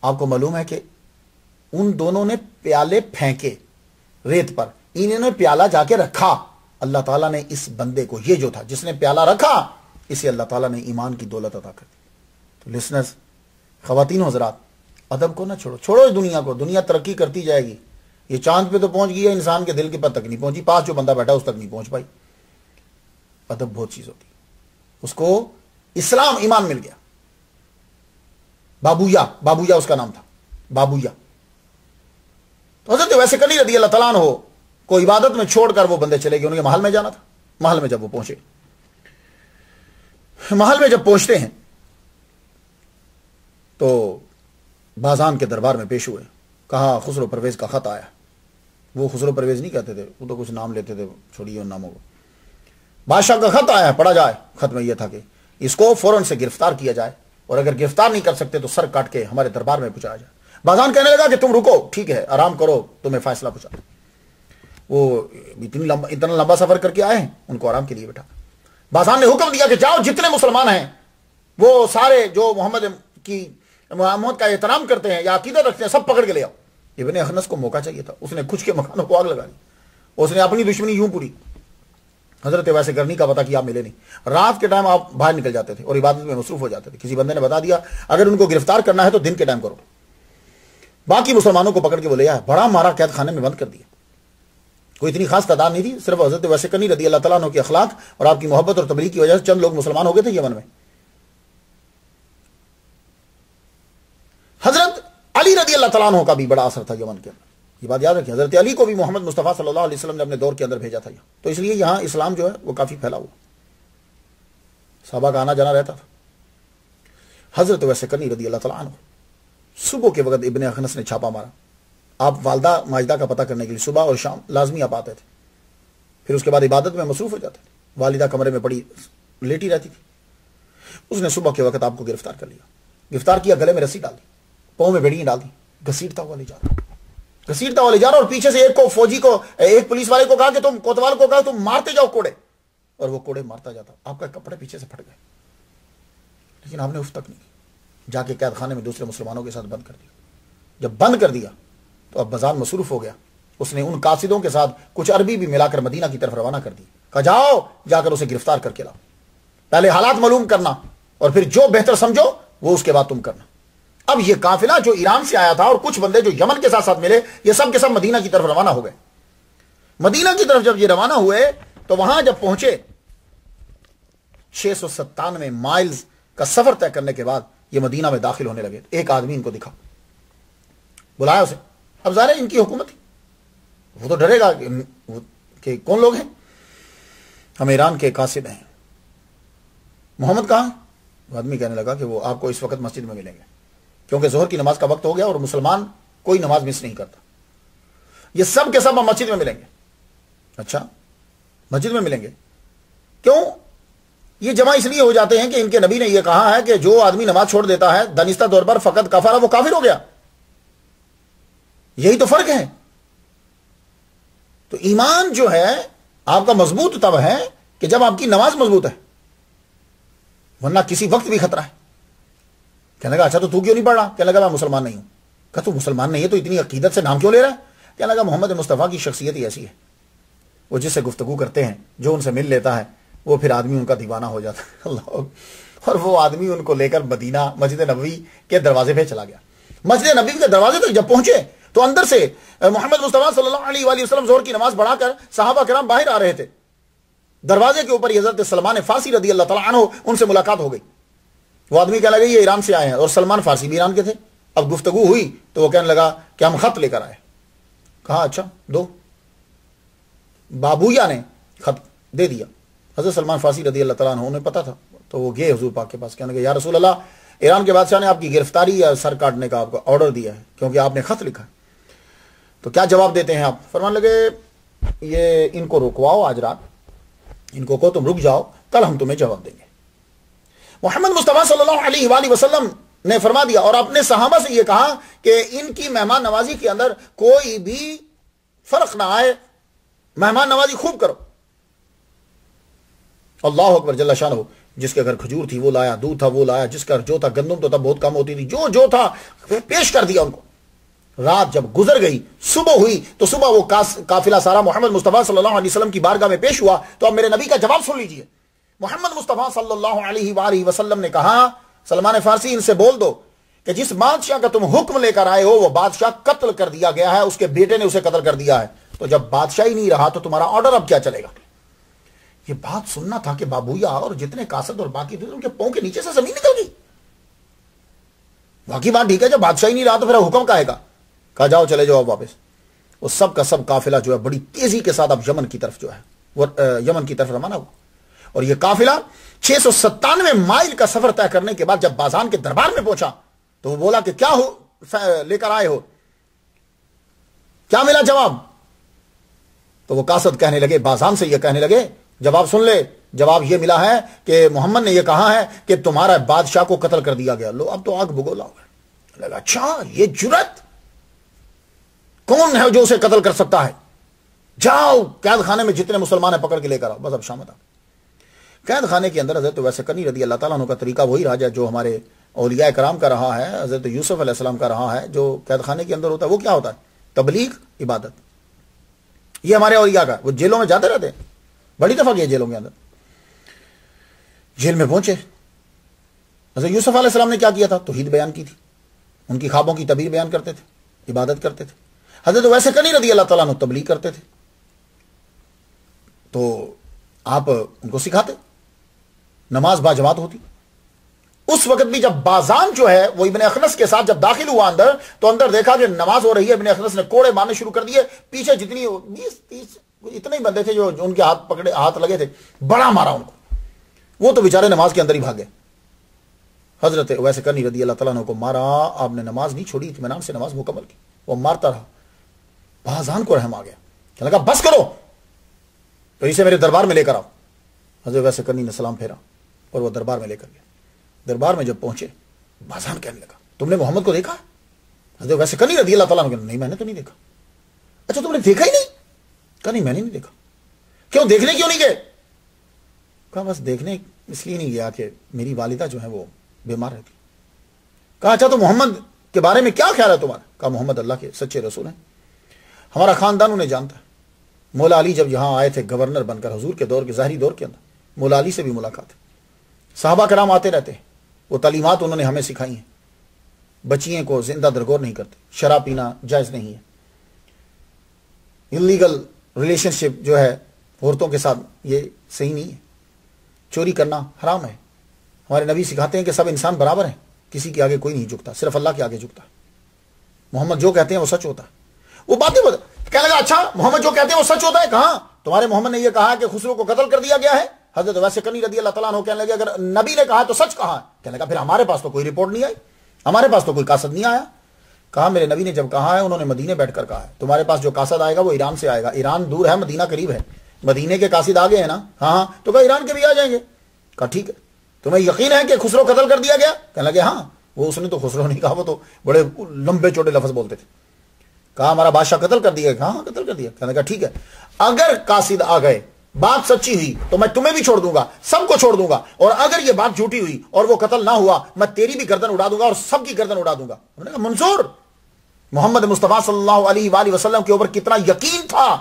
آپ کو معلوم ہے کہ ان دونوں نے پیالے پھینکے ریت پر، انہوں نے پیالہ جا کے رکھا. اللہ تعالیٰ نے اس بندے کو، یہ جو تھا جس نے پیالہ رکھا، اسے اللہ تعالیٰ نے ایمان کی دولت عطا کر دی. تو لسنرز، خواتین و حضرات، ادب کو نہ چھوڑو اس دنیا کو. دنیا ترقی کرتی جائے گی. یہ چاند پہ تو پہنچ گئی ہے، انسان کے دل کے پت تک نہیں پہنچی. پاس جو بندہ بیٹھا اس تک نہیں پہنچ پائی. ادب بہت چیز ہوتی ہے. اس کو اسلام ایمان مل گیا. بابویا اس کا نام تھا، بابویا. تو حضرت ویسے کنی رضی اللہ تعالیٰ عنہ کو عبادت میں چھوڑ کر وہ بندے چلے گئے. ان کے محل میں جانا تھا. محل میں جب وہ پہنچے، محل میں جب پہنچتے ہیں تو بازان کے دربار میں پیش ہوئے. کہا خسرو پرویز کا خط آیا. وہ خسرو پرویز نہیں کہتے تھے، وہ تو کچھ نام لیتے تھے، چھوڑیے ان ناموں کو. بادشاہ کا خط آیا، پڑھا جائے. خط میں یہ تھا کہ اس کو فوراً سے گرفتار کیا جائے، اور اگر گرفتار نہیں کر سکتے تو سر کاٹ کے ہمارے دربار میں پہنچایا جائے. بازان کہنے لگا کہ تم رکو، ٹھیک ہے، آرام کرو، تمہیں فیصلہ پہنچا. وہ اتنا لمبا سفر کر کے آئے ہیں، ان کو آرام کے لیے بیٹھا. بازان نے حکم دیا کہ جاؤ، جتنے مسلمان ہیں وہ سارے جو محمد کا احترام کرتے ہیں یا عقیدت رکھتے ہیں، سب پکڑ کے لے آؤ. ابن اخنس کو موقع چاہیے تھا. اس نے کچھ کے مکانوں کو آگ لگا لی. اس نے اپنی دشمنی یوں پوری. حضرت ویسے کرنی کا پتہ کیا، آپ ملے نہیں. رات کے ٹائم آپ باہر نکل جاتے تھے اور عبادت میں مصروف ہو جاتے تھے. کسی بندے نے بتا دیا اگر ان کو گرفتار کرنا ہے تو دن کے ٹائم کرو. باقی مسلمانوں کو پکڑ کے وہ لے آیا، بڑا مارا، قید خانے میں بند کر دیا. کوئی اتنی خاص تعداد نہیں تھی، صرف حضرت ویسے کنی رضی اللہ تعالیٰ عنہ کے اخلاق اور آپ کی محبت اور تبلیغ کی وجہ سے چند لوگ مسلمان ہو گئے تھے یمن میں. حضرت علی رضی اللہ تعالیٰ عنہ کا بھی بڑا اثر تھا یمن کے اندر. یہ بات یاد رکھیں، حضرت علی کو بھی محمد مصطفیٰ صلی اللہ علیہ وسلم نے اپنے دور کے اندر بھیجا تھا یہاں. تو اس لیے یہاں اسلام جو ہے وہ کافی پھیلا ہوا، صحابہ کا آنا جانا رہتا تھا. حضرت ویسے کنی رضی اللہ تعالیٰ عنہ صبح کے وقت ابن اخنس نے چھاپا مارا. آپ والدہ ماجدہ کا پتہ کرنے کے لیے صبح اور شام لازمی آپ آتے تھے. پھر اس کے بعد عبادت میں مصروف ہو جاتے تھے. والدہ کمرے میں پڑی لیٹی رہتی تھی. اس نے صبح کے وقت آپ کو گرفتار کر لیا. گرفتار کیا، گلے میں رسی ڈال دی، پاؤں میں بیڑیاں ڈال دی، گھسیٹتا ہوا لے جا رہا، اور پیچھے سے ایک کو فوجی کو، ایک پولیس والے کو کہا کہ تم کوتوال کو کہا تم مارتے جاؤ کوڑے. اور وہ کوڑے مارتا جاتا. آپ کا کپڑے پیچھے سے پھٹ گئے، لیکن آپ نے اف تک نہیں کی. جا کے قید خانے میں دوسرے مسلمانوں کے ساتھ بند کر دیا. جب بند کر دیا تو اب بازان مصروف ہو گیا. اس نے ان قاصدوں کے ساتھ کچھ عربی بھی ملا کر مدینہ کی طرف روانہ کر دی. کہا جاؤ، جا کر اسے گرفتار کر کے لاؤ. پہلے حالات معلوم کرنا اور پھر جو بہتر سمجھو وہ اس کے بعد تم کرنا. اب یہ قافلہ جو ایران سے آیا تھا اور کچھ بندے جو یمن کے ساتھ ساتھ ملے، یہ سب کے سب مدینہ کی طرف روانہ ہو گئے. مدینہ کی طرف جب یہ روانہ ہوئے تو وہاں جب پہنچے 697 مائلز کا سفر طے کرنے کے بعد یہ مدینہ میں داخل ہونے لگے. ایک آدمی ان کو دکھا، بلایا اسے. اب ظاہر ہے ان کی حکومت تھی، وہ تو ڈرے گا کہ کون لوگ ہیں. ہم ایران کے قاصد ہیں. محمد کہاں؟ وہ آدمی کہنے لگا کہ وہ آپ کو اس وقت مسجد میں ملیں گے، کیونکہ ظہر کی نماز کا وقت ہو گیا اور مسلمان کوئی نماز مس نہیں کرتا. یہ سب کے سب ہم مسجد میں ملیں گے. اچھا، مسجد میں ملیں گے. کیوں؟ یہ جمع اس لیے ہو جاتے ہیں کہ ان کے نبی نے یہ کہا ہے کہ جو آدمی نماز چھوڑ دیتا ہے دانستہ طور پر فقط کفر، وہ کافر ہو گیا. یہی تو فرق ہے. تو ایمان جو ہے آپ کا مضبوط تب ہے کہ جب آپ کی نماز مضبوط ہے، ورنہ کسی وقت بھی خطرہ ہے. کہنے لگا اچھا تو کیوں نہیں پڑھ رہا؟ کہنے لگا میں مسلمان نہیں ہوں. کہا تو مسلمان نہیں ہے تو اتنی عقیدت سے نام کیوں لے رہا ہے؟ کہنے لگا محمد مصطفیٰ کی شخصیت ہی ایسی ہے، وہ جس سے گفتگو کرتے ہیں، جو ان سے مل لیتا ہے، وہ پھر آدمی ان کا دیوانہ ہو جاتا ہے. اللہ. اور وہ آدمی ان کو لے کر مدینہ مسجد نبوی کے دروازے پہ چلا گیا. مسجد نبوی کے دروازے تک جب پہنچے تو اندر سے محمد مصطفیٰ صلی اللہ علیہ وآلہ وسلم ظہر کی نماز پڑھا کر صحابہ کرام باہر آ رہے تھے. دروازے کے اوپر حضرت سلمان فارسی رضی اللہ تعالیٰ عنہ ان سے ملاقات ہو گئی. وہ آدمی کہنے لگا یہ ایران سے آئے ہیں، اور سلمان فارسی بھی ایران کے تھے. اب گفتگو ہوئی تو وہ کہنے لگا کہ ہم خط لے کر آئے. کہا اچھا دو. بابویا نے خط دے دیا. حضرت سلمان فارسی رضی اللہ تعالیٰ عنہ انہیں پتا تھا تو وہ گئے حضور پاک کے پاس. کہنے لگے یا رسول اللہ، ایران کے بادشاہ نے آپ کی گرفتاری یا سر کاٹنے کا آپ کو آرڈر دیا ہے کیونکہ آپ نے خط لکھا ہے، تو کیا جواب دیتے ہیں آپ؟ فرمانے لگے یہ ان کو رکواؤ آج رات، ان کو کہو تم رک جاؤ، کل ہم تمہیں جواب دیں گے. محمد مصطفیٰ صلی اللہ علیہ وآلہ وسلم نے فرما دیا اور اپنے صحابہ سے یہ کہا کہ ان کی مہمان نوازی کے اندر کوئی بھی فرق نہ آئے، مہمان نوازی خوب کرو. اللہ اکبر جل شانہ. جس کے گھر کھجور تھی وہ لایا، دودھ تھا وہ لایا، جس کا جو تھا گندم تو تب بہت کم ہوتی تھی، جو تھا پیش کر دیا ان کو. رات جب گزر گئی، صبح ہوئی تو صبح وہ قافلہ سارا محمد مصطفیٰ صلی اللہ علیہ وسلم کی بارگاہ میں پیش ہوا. تو اب میرے نبی کا جواب سن لیجئے. محمد مصطفیٰ صلی اللہ علیہ وآلہ وسلم نے کہا سلمان فارسی ان سے بول دو کہ جس بادشاہ کا تم حکم لے کر آئے ہو وہ بادشاہ قتل کر دیا گیا ہے، اس کے بیٹے نے اسے قتل کر دیا ہے. تو جب بادشاہ ہی نہیں رہا تو تمہارا آرڈر اب کیا چلے گا؟ یہ بات سننا تھا کہ بابویا اور جتنے قاصد اور باقی تھے ان کے پاؤں کے نیچے سے زمین نکل گئی. باقی بات ٹھیک ہے، جب بادشاہ ہی نہیں رہا تو پھر حکم کا ہے گا. کہا جاؤ چلے جاؤ واپس. وہ سب کا سب قافلہ جو ہے بڑی تیزی کے ساتھ اب یمن کی طرف جو ہے وہ یمن کی طرف روانہ ہوا. اور یہ قافلہ 697 مائل کا سفر طے کرنے کے بعد جب بازان کے دربار میں پہنچا تو وہ بولا کہ کیا لے کر آئے ہو، کیا ملا جواب؟ تو وہ قاصد کہنے لگے، بازان سے یہ کہنے لگے جواب سن لے، جواب یہ ملا ہے کہ محمد نے یہ کہا ہے کہ تمہارا بادشاہ کو قتل کر دیا گیا. لو اب تو آگ بگولا ہو گیا. لگا اچھا یہ جرت کون ہے جو اسے قتل کر سکتا ہے؟ جاؤ قید خانے میں جتنے مسلمان ہیں پکڑ کے لے کر آؤ. بس اب شامت آ. قید خانے کے اندر حضرت ویسے کنی رضی اللہ تعالیٰ عنہ کا طریقہ وہی رہا جو ہمارے اولیاء کرام کا رہا ہے، حضرت یوسف علیہ السلام کا رہا ہے. جو قید خانے کے اندر ہوتا ہے وہ کیا ہوتا ہے؟ تبلیغ، عبادت. یہ ہمارے اولیاء کا، وہ جیلوں میں جاتے رہتے ہیں، بڑی دفعہ گئے جیلوں کے اندر. جیل میں پہنچے، حضرت یوسف علیہ السلام نے کیا کیا تھا؟ توحید بیان کی تھی، ان کی خوابوں کی تعبیر بیان کرتے تھے، عبادت کرتے تھے. حضرت ویسے کنی رضی اللہ تعالیٰ عنہ تبلیغ کرتے تھے، تو آپ ان کو سکھاتے. نماز با جماعت ہوتی. اس وقت بھی جب بازان جو ہے وہ ابن اخنس کے ساتھ جب داخل ہوا اندر تو اندر دیکھا کہ نماز ہو رہی ہے. ابن اخنس نے کوڑے مارنے شروع کر دیے. پیچھے جتنی 20-30 اتنے ہی بندے تھے جو ان کے ہاتھ پکڑے، ہاتھ لگے تھے، بڑا مارا ان کو. وہ تو بیچارے نماز کے اندر ہی بھاگے. حضرت ویسے کرنی رضی اللہ تعالیٰ عنہ کو مارا. آپ نے نماز نہیں چھوڑی، اطمینان سے نماز مکمل کی. وہ مارتا رہا. بازان کو رحم آ گیا، کہنے لگا بس کرو، تو اسے میرے دربار میں لے کر آؤ. حضرت ویسے کرنی نے سلام پھیرا اور وہ دربار میں لے کر گیا. دربار میں جب پہنچے بازان کہنے لگا تم نے محمد کو دیکھا؟ حضرت ویسے کرنی رضی اللہ تعالیٰ عنہ نہیں میں نے تو نہیں دیکھا. اچھا تم نے دیکھا ہی نہیں؟ کہا نہیں میں نے نہیں دیکھا. کیوں دیکھنے کیوں نہیں گئے؟ کہا بس دیکھنے اس لیے نہیں گیا کہ میری والدہ جو ہے وہ بیمار رہتی. کہا اچھا تو محمد کے بارے میں کیا خیال ہے تمہارا؟ کہا محمد اللہ کے سچے رسول ہیں، ہمارا خاندان انہیں جانتا ہے. مولا علی جب یہاں آئے تھے گورنر بن کر حضور کے دور کے ظاہری دور کے اندر، مولا علی سے بھی ملاقات ہے. صحابہ کرام آتے رہتے ہیں. وہ تعلیمات انہوں نے ہمیں سکھائی ہیں. بچیوں کو زندہ درگور نہیں کرتے, شراب پینا جائز نہیں ہے, انلیگل ریلیشن شپ جو ہے عورتوں کے ساتھ یہ صحیح نہیں ہے, چوری کرنا حرام ہے. ہمارے نبی سکھاتے ہیں کہ سب انسان برابر ہیں, کسی کے آگے کوئی نہیں جھکتا, صرف اللہ کے آگے جھکتا. محمد جو کہتے ہیں وہ سچ ہوتا ہے. وہ باتیں کہنے لگا اچھا محمد جو کہتے ہیں وہ سچ ہوتا ہے, کہاں تمہارے محمد نے یہ کہا کہ خسرو کو قتل کر دیا گیا ہے؟ حضرت ویسے کنی رضی اللہ تعالیٰ عنہ کہنے لگے اگر نبی نے کہا تو سچ کہا. کہنے لگا پھر ہمارے پاس تو کوئی رپورٹ نہیں آئی, ہمارے پاس تو کوئی قاصد نہیں آیا. کہا میرے نبی نے جب کہا ہے انہوں نے مدینے بیٹھ کر کہا ہے, تمہارے پاس جو قاصد آئے گا وہ ایران سے آئے گا, ایران دور ہے مدینہ قریب ہے, مدینے کے قاصد آگے ہیں نا, ہاں تو کہا ایران کے بھی آ جائیں گے. کہا ٹھیک ہے, تمہیں یقین ہے کہ خسرو قتل کر دیا گیا؟ کہنے لگے ہاں. وہ اس نے تو خسرو نہیں کہا, وہ تو بڑے لمبے چوڑے لفظ بولتے تھے. کہا ہمارا بادشاہ قتل کر دیا. ہاں قتل کر دیا. کہنے لگا ٹھیک ہے, اگر قاصد آ گئے بات سچی ہوئی تو میں تمہیں بھی چھوڑ دوں گا, سب کو چھوڑ دوں گا, اور اگر یہ بات جھوٹی ہوئی اور وہ قتل نہ ہوا میں تیری بھی گردن اڑا دوں گا اور سب کی گردن اڑا دوں گا. ہم نے کہا منظور, محمد مصطفیٰ صلی اللہ علیہ وآلہ وسلم کے اوپر کتنا یقین تھا.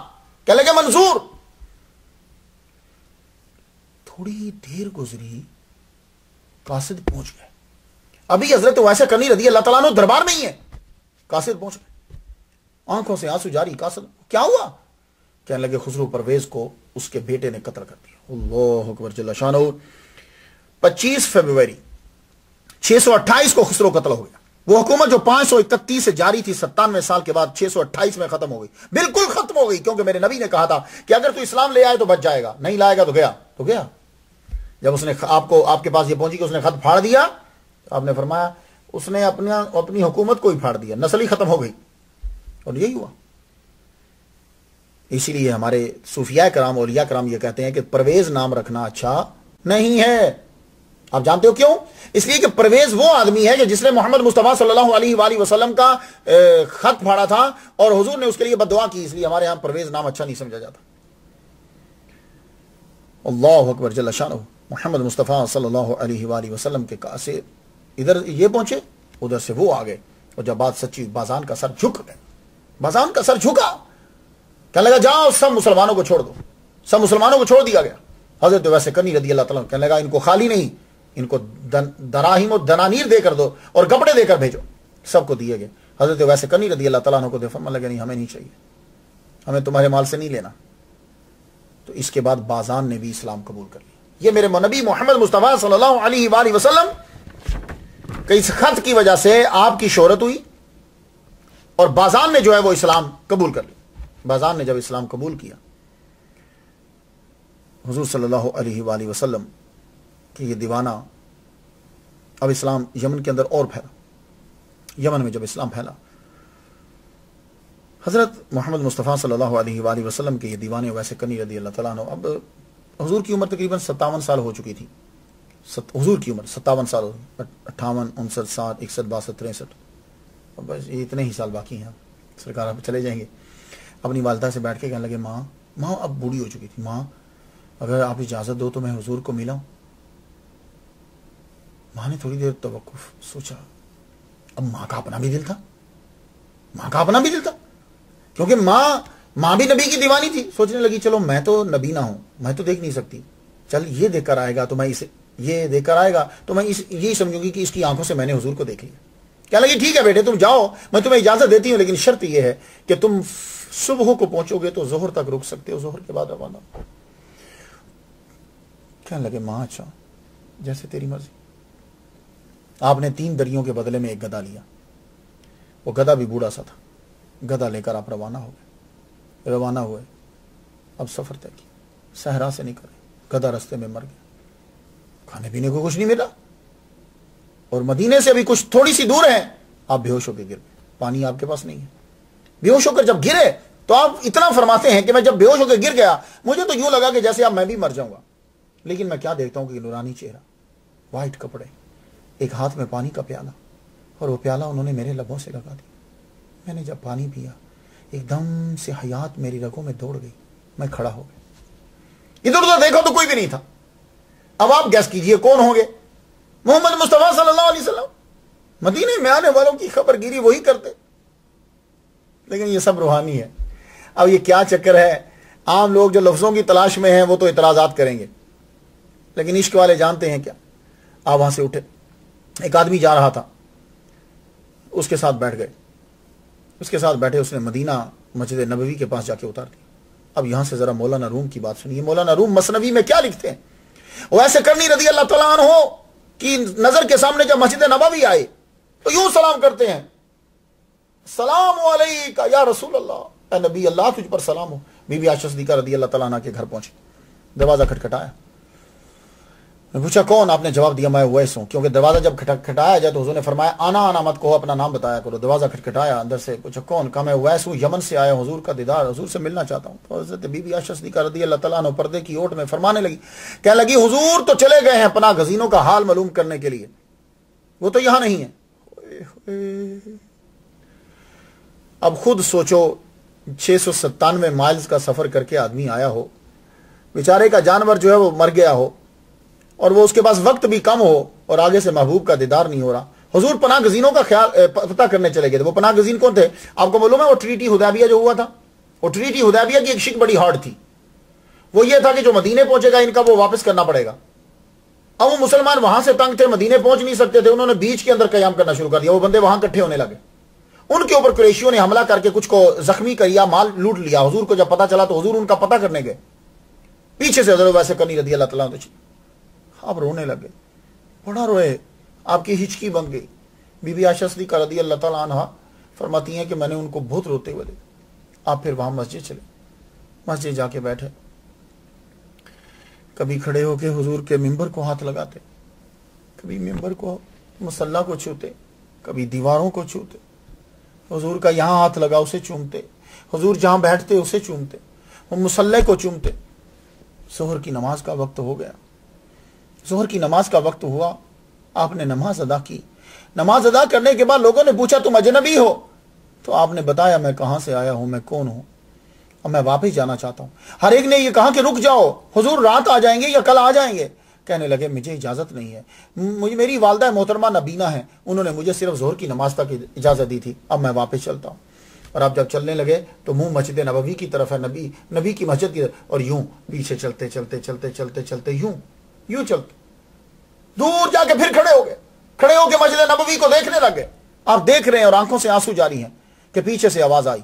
کہنے لگے منظور. تھوڑی دیر گزری, قاصد پہنچ گئے. ابھی حضرت ویسے کرنی رضی اللہ تعالیٰ عنہ دربار میں ہی ہے, قاصد پہنچ گئے, آنکھوں سے آنسو جاری. قاصد کیا ہوا؟ کہنے لگے خسرو پرویز کو اس کے بیٹے نے قتل کر دیا. اللہ اکبر جل شانہ. 25 فروری 628 کو خسرو قتل ہو گیا. وہ حکومت جو 531 سے جاری تھی 97 سال کے بعد 628 میں ختم ہو گئی, بالکل ختم ہو گئی, کیونکہ میرے نبی نے کہا تھا کہ اگر تو اسلام لے آئے تو بچ جائے گا, نہیں لائے گا تو گیا. جب اس نے آپ کے پاس یہ پہنچی کہ اس نے خط پھاڑ دیا, آپ نے فرمایا اس نے اپنی حکومت کو ہی پھاڑ دیا, نسل ہی ختم ہو گئی. اور یہی ہوا. اسی لیے ہمارے صوفیاء کرام اولیاء کرام یہ کہتے ہیں کہ پرویز نام رکھنا اچھا نہیں ہے. آپ جانتے ہو کیوں؟ اس لیے کہ پرویز وہ آدمی ہے کہ جس نے محمد مصطفیٰ صلی اللہ علیہ وآلہ وسلم کا خط پھاڑا تھا اور حضور نے اس کے لیے بد دعا کی, اس لیے ہمارے ہاں پرویز نام اچھا نہیں سمجھا جاتا. اللہ اکبر جل شانہ. محمد مصطفیٰ صلی اللہ علیہ وآلہ وسلم کے سے ادھر یہ پہنچے, ادھر سے وہ آگے, اور جب بات سچی بازان کا سر جھک گئے, بازان کا سر جھکا. کہنے لگا جاؤ سب مسلمانوں کو چھوڑ دو. سب مسلمانوں کو چھوڑ دیا گیا. حضرت ویسے کرنی رضی اللہ تعالیٰ کہنے لگا ان کو خالی نہیں, ان کو دراہیم و دنانیر دے کر دو اور کپڑے دے کر بھیجو. سب کو دیے گئے. حضرت ویسے کرنی رضی اللہ تعالیٰ کو فرمانے لگے نہیں ہمیں نہیں چاہیے, ہمیں تمہارے مال سے نہیں لینا. تو اس کے بعد بازان نے بھی اسلام قبول کر لیا. یہ میرے نبی محمد مصطفیٰ صلی اللہ علیہ وآلہ وسلم کہ اس خط کی وجہ سے آپ کی شہرت ہوئی, اور بازان نے جو ہے وہ اسلام قبول کر لیا. بازان نے جب اسلام قبول کیا, حضور صلی اللہ علیہ وآلہ وسلم کہ یہ دیوانہ, اب اسلام یمن کے اندر اور پھیلا. یمن میں جب اسلام پھیلا, حضرت محمد مصطفیٰ صلی اللہ علیہ وآلہ وسلم کے یہ دیوانے ویسے کنی رضی اللہ تعالیٰ عنہ, اب حضور کی عمر تقریباً 57 سال ہو چکی تھی. حضور کی عمر 57 سال, 58 59 60 61 62 63, بس یہ اتنے ہی سال باقی ہیں, سرکار اب چلے جائیں گے. اپنی والدہ سے بیٹھ کے کہنے لگے ماں اب بوڑھی ہو چکی تھی, ماں اگر آپ اجازت دو تو میں حضور کو ملاؤں. ماں نے تھوڑی دیر توقف سوچا. اب ماں کا اپنا بھی دل تھا, کیونکہ ماں بھی نبی کی دیوانی تھی. سوچنے لگی چلو میں تو نبی نہ ہوں, میں تو دیکھ نہیں سکتی, چل یہ دیکھ کر آئے گا تو میں یہی سمجھوں گی کہ اس کی آنکھوں سے میں نے حضور کو دیکھ لیا. کہنے لگی ٹھیک ہے بیٹے تم جاؤ, میں تمہیں اجازت دیتی ہوں, لیکن شرط یہ ہے کہ تم صبح کو پہنچو گے تو ظہر تک رک سکتے ہو, ظہر کے بعد روانہ. کہنے لگے ماں اچھا جیسے تیری مرضی. آپ نے 3 دریوں کے بدلے میں ایک گدھا لیا. وہ گدھا بھی بوڑھا سا تھا. گدھا لے کر آپ روانہ ہوئے. اب سفر طے کیا, صحرا سے نکلے, گدھا رستے میں مر گیا. کھانے پینے کو کچھ نہیں ملا, اور مدینے سے ابھی کچھ تھوڑی سی دور ہے, آپ بے ہوش ہو کے گر گئے. پانی آپ کے پاس نہیں ہے. بے ہوش ہو کر جب گرے تو آپ اتنا فرماتے ہیں کہ میں جب بے ہوش ہو کے گر گیا مجھے تو یوں لگا کہ جیسے اب میں بھی مر جاؤں گا, لیکن میں کیا دیکھتا ہوں کہ نورانی چہرہ, وائٹ کپڑے, ایک ہاتھ میں پانی کا پیالہ, اور وہ پیالہ انہوں نے میرے لبوں سے لگا دیا. میں نے جب پانی پیا ایک دم سے حیات میری رگوں میں دوڑ گئی. میں کھڑا ہو گیا, ادھر ادھر دیکھو تو کوئی بھی نہیں تھا. اب آپ گیس کیجئے کون ہوں گے؟ محمد مصطفیٰ صلی اللہ علیہ وسلم. مدینے میں آنے والوں کی خبر گیری وہی کرتے. لیکن یہ سب روحانی ہے. اب یہ کیا چکر ہے, عام لوگ جو لفظوں کی تلاش میں ہیں وہ تو اعتراضات کریں گے, لیکن عشق والے جانتے ہیں کیا. آپ وہاں سے اٹھے, ایک آدمی جا رہا تھا، اس کے ساتھ بیٹھ گئے، اس کے ساتھ بیٹھے، اس نے مدینہ مسجد نبوی کے پاس جا کے اتار دیا۔ اب یہاں سے ذرا مولانا روم کی بات سنیے، مولانا روم مثنوی میں کیا لکھتے ہیں؟ ویسے کرنی رضی اللہ تعالیٰ عنہ کی نظر کے سامنے جب مسجد نبوی آئے تو یوں سلام کرتے ہیں، السلام علیکہ یا رسول اللہ، اے نبی اللہ تجھ پر سلام ہو۔ بی بی عائشہ صدیقہ رضی اللہ تعالیٰ عنہ کے گھر پہنچے، دروازہ کھٹکھٹایا، میں پوچھا کون؟ آپ نے جواب دیا میں اویس ہوں، کیونکہ دروازہ جب کھٹکھٹایا جائے تو حضور نے فرمایا آنا مت کہو، اپنا نام بتایا کرو۔ دروازہ کھٹکھٹایا، اندر سے پوچھا کون؟ کہا میں اویس ہوں، یمن سے آیا، حضور کا دیدار، حضور سے ملنا چاہتا ہوں۔ تو حضرت بی بی عائشہ صدیقہ رضی اللہ تعالیٰ عنہ پردے کی اوٹ میں فرمانے لگی، کہنے لگی حضور تو چلے گئے ہیں پناہ گزینوں کا حال معلوم کرنے کے لیے، وہ تو یہاں نہیں ہے۔ اب خود سوچو 697 مائلز کا سفر کر کے آدمی آیا ہو، بیچارے کا جانور جو ہے وہ مر گیا ہو، اور وہ اس کے پاس وقت بھی کم ہو، اور آگے سے محبوب کا دیدار نہیں ہو رہا۔ حضور پناہ گزینوں کا خیال پتہ کرنے چلے گئے تھے۔ وہ پناہ گزین کون تھے آپ کو معلوم ہے؟ وہ ٹریٹی حدیبیہ جو ہوا تھا، وہ ٹریٹی حدیبیہ کی ایک شک بڑی ہارڈ تھی، وہ یہ تھا کہ جو مدینے پہنچے گا ان کا وہ واپس کرنا پڑے گا۔ اب وہ مسلمان وہاں سے تنگ تھے، مدینے پہنچ نہیں سکتے تھے، انہوں نے بیچ کے اندر قیام کرنا شروع کر دیا، وہ بندے وہاں اکٹھے ہونے لگے، ان کے اوپر قریشیوں نے حملہ کر کے کچھ کو زخمی کیا، مال لوٹ لیا۔ حضور کو جب پتہ چلا تو حضور ان کا پتہ کرنے گئے، پیچھے سے حضرت ویسے کرنی رضی اللہ تعالیٰ عنہ آپ رونے لگے، بڑا روئے، آپ کی ہچکی بن گئی۔ بی بی عائشہ صدیقہ رضی اللہ تعالیٰ عنہ فرماتی ہیں کہ میں نے ان کو بہت روتے ہوئے دیکھا۔ آپ پھر وہاں مسجد چلے، مسجد جا کے بیٹھے، کبھی کھڑے ہو کے حضور کے ممبر کو ہاتھ لگاتے، کبھی ممبر کو مصلی کو چھوتے، کبھی دیواروں کو چھوتے، حضور کا یہاں ہاتھ لگا اسے چومتے، حضور جہاں بیٹھتے اسے چومتے، وہ مصلی کو چومتے۔ ظہر کی نماز کا وقت ہو گیا، ظہر کی نماز کا وقت ہوا، آپ نے نماز ادا کی۔ نماز ادا کرنے کے بعد لوگوں نے پوچھا تم اجنبی ہو؟ تو آپ نے بتایا میں کہاں سے آیا ہوں، میں کون ہوں، اور میں واپس جانا چاہتا ہوں۔ ہر ایک نے یہ کہا کہ رک جاؤ، حضور رات آ جائیں گے یا کل آ جائیں گے؟ کہنے لگے مجھے اجازت نہیں ہے، میری والدہ محترمہ نبینہ ہیں، انہوں نے مجھے صرف ظہر کی نماز تک اجازت دی تھی، اب میں واپس چلتا ہوں۔ اور آپ جب چلنے لگے تو منہ مسجد نبوی کی طرف ہے، نبی کی مسجد کی طرف، اور یوں پیچھے چلتے چلتے چلتے چلتے چلتے یوں چلتے دور جا کے پھر کھڑے ہو کے مسجد نبوی کو دیکھنے لگے۔ آپ دیکھ رہے ہیں اور آنکھوں سے آنسو جاری ہیں کہ پیچھے سے آواز آئی،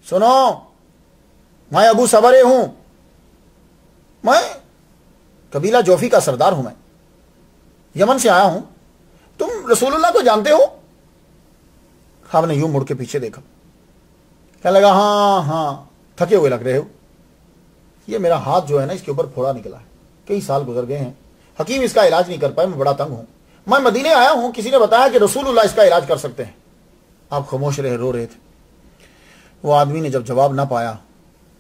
سنو میں ابو سبرے ہوں، میں قبیلہ جوفی کا سردار ہوں، میں یمن سے آیا ہوں، تم رسول اللہ کو جانتے ہو؟ آپ نے یوں مڑ کے پیچھے دیکھا، کہنے لگا ہاں تھکے ہوئے لگ رہے ہو، یہ میرا ہاتھ جو ہے نا اس کے اوپر پھوڑا نکلا ہے، کئی سال گزر گئے ہیں، حکیم اس کا علاج نہیں کر پائے، میں بڑا تنگ ہوں، میں مدینے آیا ہوں، کسی نے بتایا کہ رسول اللہ اس کا علاج کر سکتے ہیں۔ آپ خاموش رہے، رو رہے تھے۔ وہ آدمی نے جب جواب نہ پایا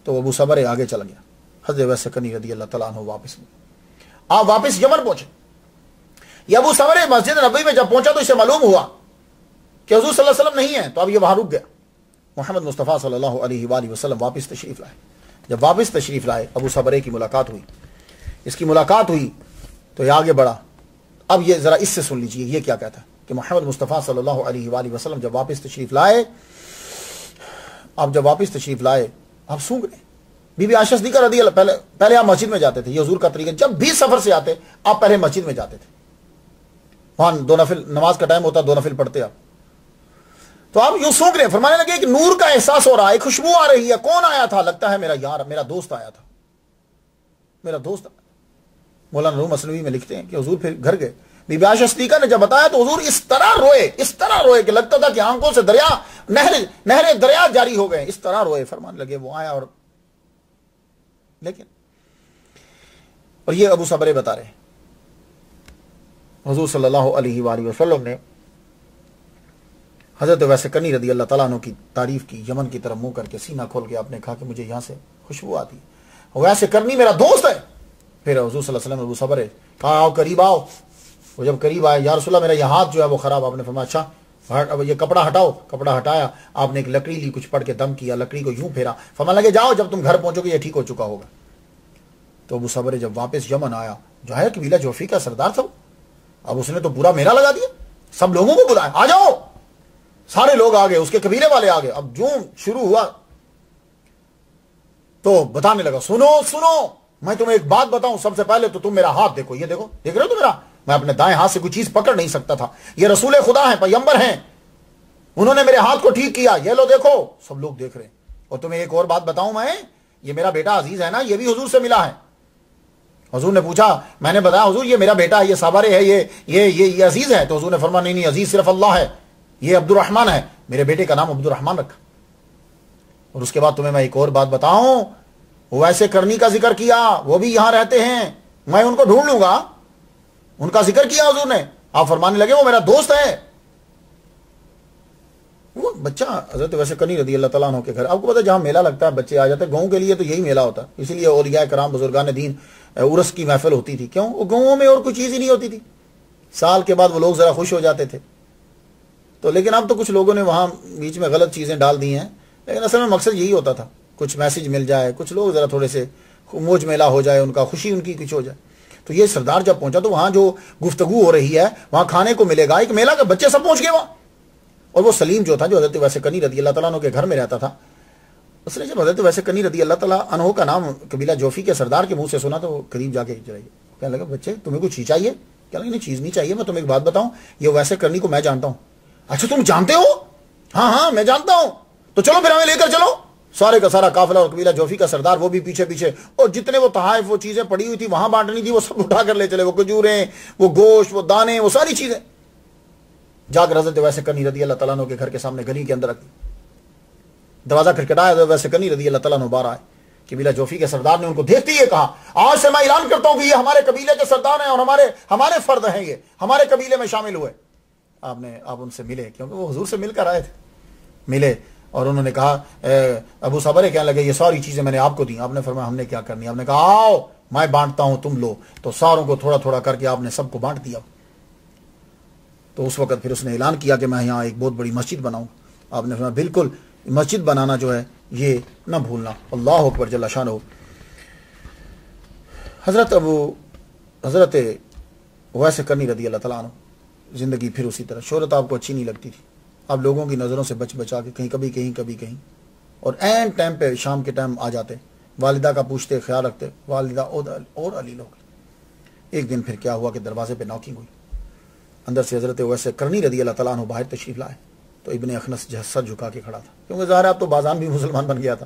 تو ابو صبر آگے چلا گیا، حضرت ویس کرنی رضی اللہ تعالیٰ عنہ واپس گئے۔ آپ واپس یمن پہنچے، یہ ابو صبر مسجد نبوی میں جب پہنچا تو اسے معلوم ہوا کہ حضور صلی اللہ علیہ وسلم نہیں ہے، تو اب یہ وہاں رک گیا۔ محمد مصطفیٰ صلی اللہ علیہ وآلہ وسلم واپس تشریف لائے۔ جب واپس تشریف لائے ابو صبرے کی ملاقات ہوئی، اس کی ملاقات ہوئی تو یہ آگے بڑھا۔ اب یہ ذرا اس سے سن لیجئے یہ کیا کہتا ہے کہ محمد مصطفیٰ صلی اللہ علیہ وآلہ وسلم جب واپس تشریف لائے، آپ سونگ رہے۔ بی بی عائشہ صدیقہ رضی اللہ، پہلے آپ مسجد میں جاتے تھے، یہ حضور کا طریقہ، جب بھی سفر سے آتے آپ پہلے مسجد میں جاتے تھے، وہاں دو نفل نماز کا ٹائم ہوتا، دو نفل پڑھتے آپ، تو آپ یوں سونگ رہے، فرمانے لگے ایک نور کا احساس ہو رہا ہے، ایک خوشبو آ رہی ہے، کون آیا تھا؟ لگتا ہے میرا یار، میرا دوست آیا تھا، میرا دوست۔ مولانا روم مثنوی میں لکھتے ہیں کہ حضور پھر گھر گئے، بی بی عائشہ صدیقہ نے جب بتایا تو حضور اس طرح روئے کہ لگتا تھا کہ آنکھوں سے نہر دریا جاری ہو گئے، اس طرح روئے، فرمان لگے وہ آیا اور یہ ابو صبرے بتا رہے ہیں حضور صلی اللہ علیہ وآلہ وسلم نے حضرت ویس کرنی رضی اللہ تعالیٰ عنہ کی تعریف کی، یمن کی طرف منہ کر کے سینہ کھول کے آپ نے کہا کہ مجھے یہاں سے خوشبو آتی ہے، ویسے کرنی میرا دوست ہے۔ پھر حضور صلی اللہ علیہ وسلم ابو صبرے کہا آؤ قریب آؤ، وہ جب قریب آئے، یا رسول اللہ میرا یہ ہاتھ جو ہے وہ خراب، آپ نے فرمایا اچھا یہ کپڑا ہٹاؤ، کپڑا ہٹایا، آپ نے ایک لکڑی لی، کچھ پڑھ کے دم کیا، لکڑی کو یوں پھیرا، فرمان لگے جاؤ جب تم گھر پہنچو گے یہ ٹھیک ہو چکا ہوگا۔ تو ابو صبر جب واپس یمن آیا، جو ہے قبیلہ جوفی کا سردار تھا، اب اس نے تو پورا میلہ لگا دیا، سب لوگوں کو بلایا آ جاؤ، سارے لوگ آ گئے، اس کے قبیلے والے آ گئے۔ اب جو شروع ہوا تو بتانے لگا، سنو میں تمہیں ایک بات بتاؤں، سب سے پہلے تو تم میرا ہاتھ دیکھو، یہ دیکھو، دیکھ رہے ہو تو میں اپنے دائیں ہاتھ سے کوئی چیز پکڑ نہیں سکتا تھا. یہ رسول خدا ہیں، پیغمبر ہیں، انہوں نے میرے ہاتھ کو ٹھیک کیا. یہ لو دیکھو، سب لوگ دیکھ رہے ہیں. اور تمہیں ایک اور بات بتاؤں، میں یہ میرا بیٹا عزیز ہے نا، یہ بھی حضور سے ملا ہے. حضور نے پوچھا، میں نے بتایا حضور یہ میرا بیٹا ہے، یہ صابر ہے، یہ عزیز ہے. تو حضور نے فرمایا نہیں عزیز صرف اللہ ہے، یہ عبد الرحمن ہے. میرے بیٹے کا نام عبد الرحمن رکھا. اور اس کے بعد تمہیں میں ایک اور بات بتاؤں، ویسے کرنی کا ذکر کیا، وہ بھی یہاں رہتے ہیں، میں ان کو ڈھونڈ لوں گا. ان کا ذکر کیا حضور نے. آپ فرمانے لگے وہ میرا دوست ہے. وہ بچہ حضرت ویسے کنی رضی اللہ تعالیٰ عنہ کے گھر، آپ کو پتا جہاں میلہ لگتا ہے بچے آ جاتے ہیں. گاؤں کے لیے تو یہی میلہ ہوتا ہے، اسی لیے اولیاء کرام بزرگان دین عرس کی محفل ہوتی تھی. کیوں؟ وہ گاؤں میں اور کوئی چیز ہی نہیں ہوتی تھی. سال کے بعد وہ لوگ ذرا خوش ہو جاتے تھے. تو لیکن اب تو کچھ لوگوں نے وہاں بیچ میں غلط چیزیں ڈال دی ہیں، لیکن اصل میں مقصد یہی ہوتا تھا کچھ میسج مل جائے، کچھ لوگ ذرا تھوڑے سے موج میلہ ہو جائے، ان کا خوشی ان کی کچھ ہو جائے. تو یہ سردار جب پہنچا تو وہاں جو گفتگو ہو رہی ہے وہاں کھانے کو ملے گا. ایک میلہ کے بچے سب پہنچ گئے وہاں. اور وہ سلیم جو تھا، جو حضرت ویسے کنی رضی اللہ تعالیٰ عنہ کے گھر میں رہتا تھا، اس نے جب حضرت ویسے کنی رضی اللہ تعالیٰ عنہ کا نام قبیلہ جوفی کے سردار کے منہ سے سنا تو وہ قریب جا کے چلے گئے. کہنے لگا بچے تمہیں کچھ چیز چاہیے؟ کہنے لگا نہیں چیز نہیں چاہیے، میں تمہیں ایک بات بتاؤں، یہ ویسے کرنی کو میں جانتا ہوں. اچھا تم جانتے ہو؟ ہاں ہاں میں جانتا ہوں. تو چلو پھر ہمیں لے کر چلو. سارے کا سارا قافلہ اور قبیلہ جوفی کا سردار وہ بھی پیچھے پیچھے، اور جتنے وہ تحائف وہ چیزیں پڑی ہوئی تھی وہاں بانٹنی تھی وہ سب اٹھا کر لے چلے. وہ کھجوریں، وہ گوشت، وہ دانے، وہ ساری چیزیں جا کر حضرت ویسے کنی رضی اللہ تعالیٰ عنہ کے گھر کے سامنے گلی کے اندر رکھ دی. دروازہ کھٹکھٹایا، حضرت ویسے کنی رضی اللہ تعالیٰ عنہ باہر آئے. قبیلہ جوفی کے سردار نے ان کو دیکھتے ہی کہا آج سے میں اعلان کرتا ہوں کہ یہ ہمارے قبیلے کے سردار ہیں اور ہمارے فرد ہیں، یہ ہمارے قبیلے میں شامل ہوئے. آپ ان سے ملے، کیونکہ وہ حضور سے مل کر آئے تھے. ملے اور انہوں نے کہا ابو صبر کہنے لگے یہ ساری چیزیں میں نے آپ کو دی. آپ نے فرمایا ہم نے کیا کرنی؟ آپ نے کہا آؤ میں بانٹتا ہوں تم لو. تو ساروں کو تھوڑا تھوڑا کر کے آپ نے سب کو بانٹ دیا. تو اس وقت پھر اس نے اعلان کیا کہ میں یہاں ایک بہت بڑی مسجد بناؤں. آپ نے فرمایا بالکل مسجد بنانا جو ہے یہ نہ بھولنا. اللہ اکبر جل شانہ. حضرت ویسے کرنی رضی اللہ تعالیٰ عنہ زندگی پھر اسی طرح. شہرت آپ کو اچھی نہیں لگتی تھی، آپ لوگوں کی نظروں سے بچا کے کہیں کبھی کہیں اور این ٹائم پہ شام کے ٹائم آ جاتے، والدہ کا پوچھتے، خیال رکھتے. والدہ اور علی لوگ. ایک دن پھر کیا ہوا کہ دروازے پہ ناکنگ ہوئی. اندر سے حضرت ویسے کرنی رضی اللہ تعالیٰ عنہ باہر تشریف لائے. تو ابن اخنس سر جھکا کے کھڑا تھا، کیونکہ ظاہر اب تو بازان بھی مسلمان بن گیا تھا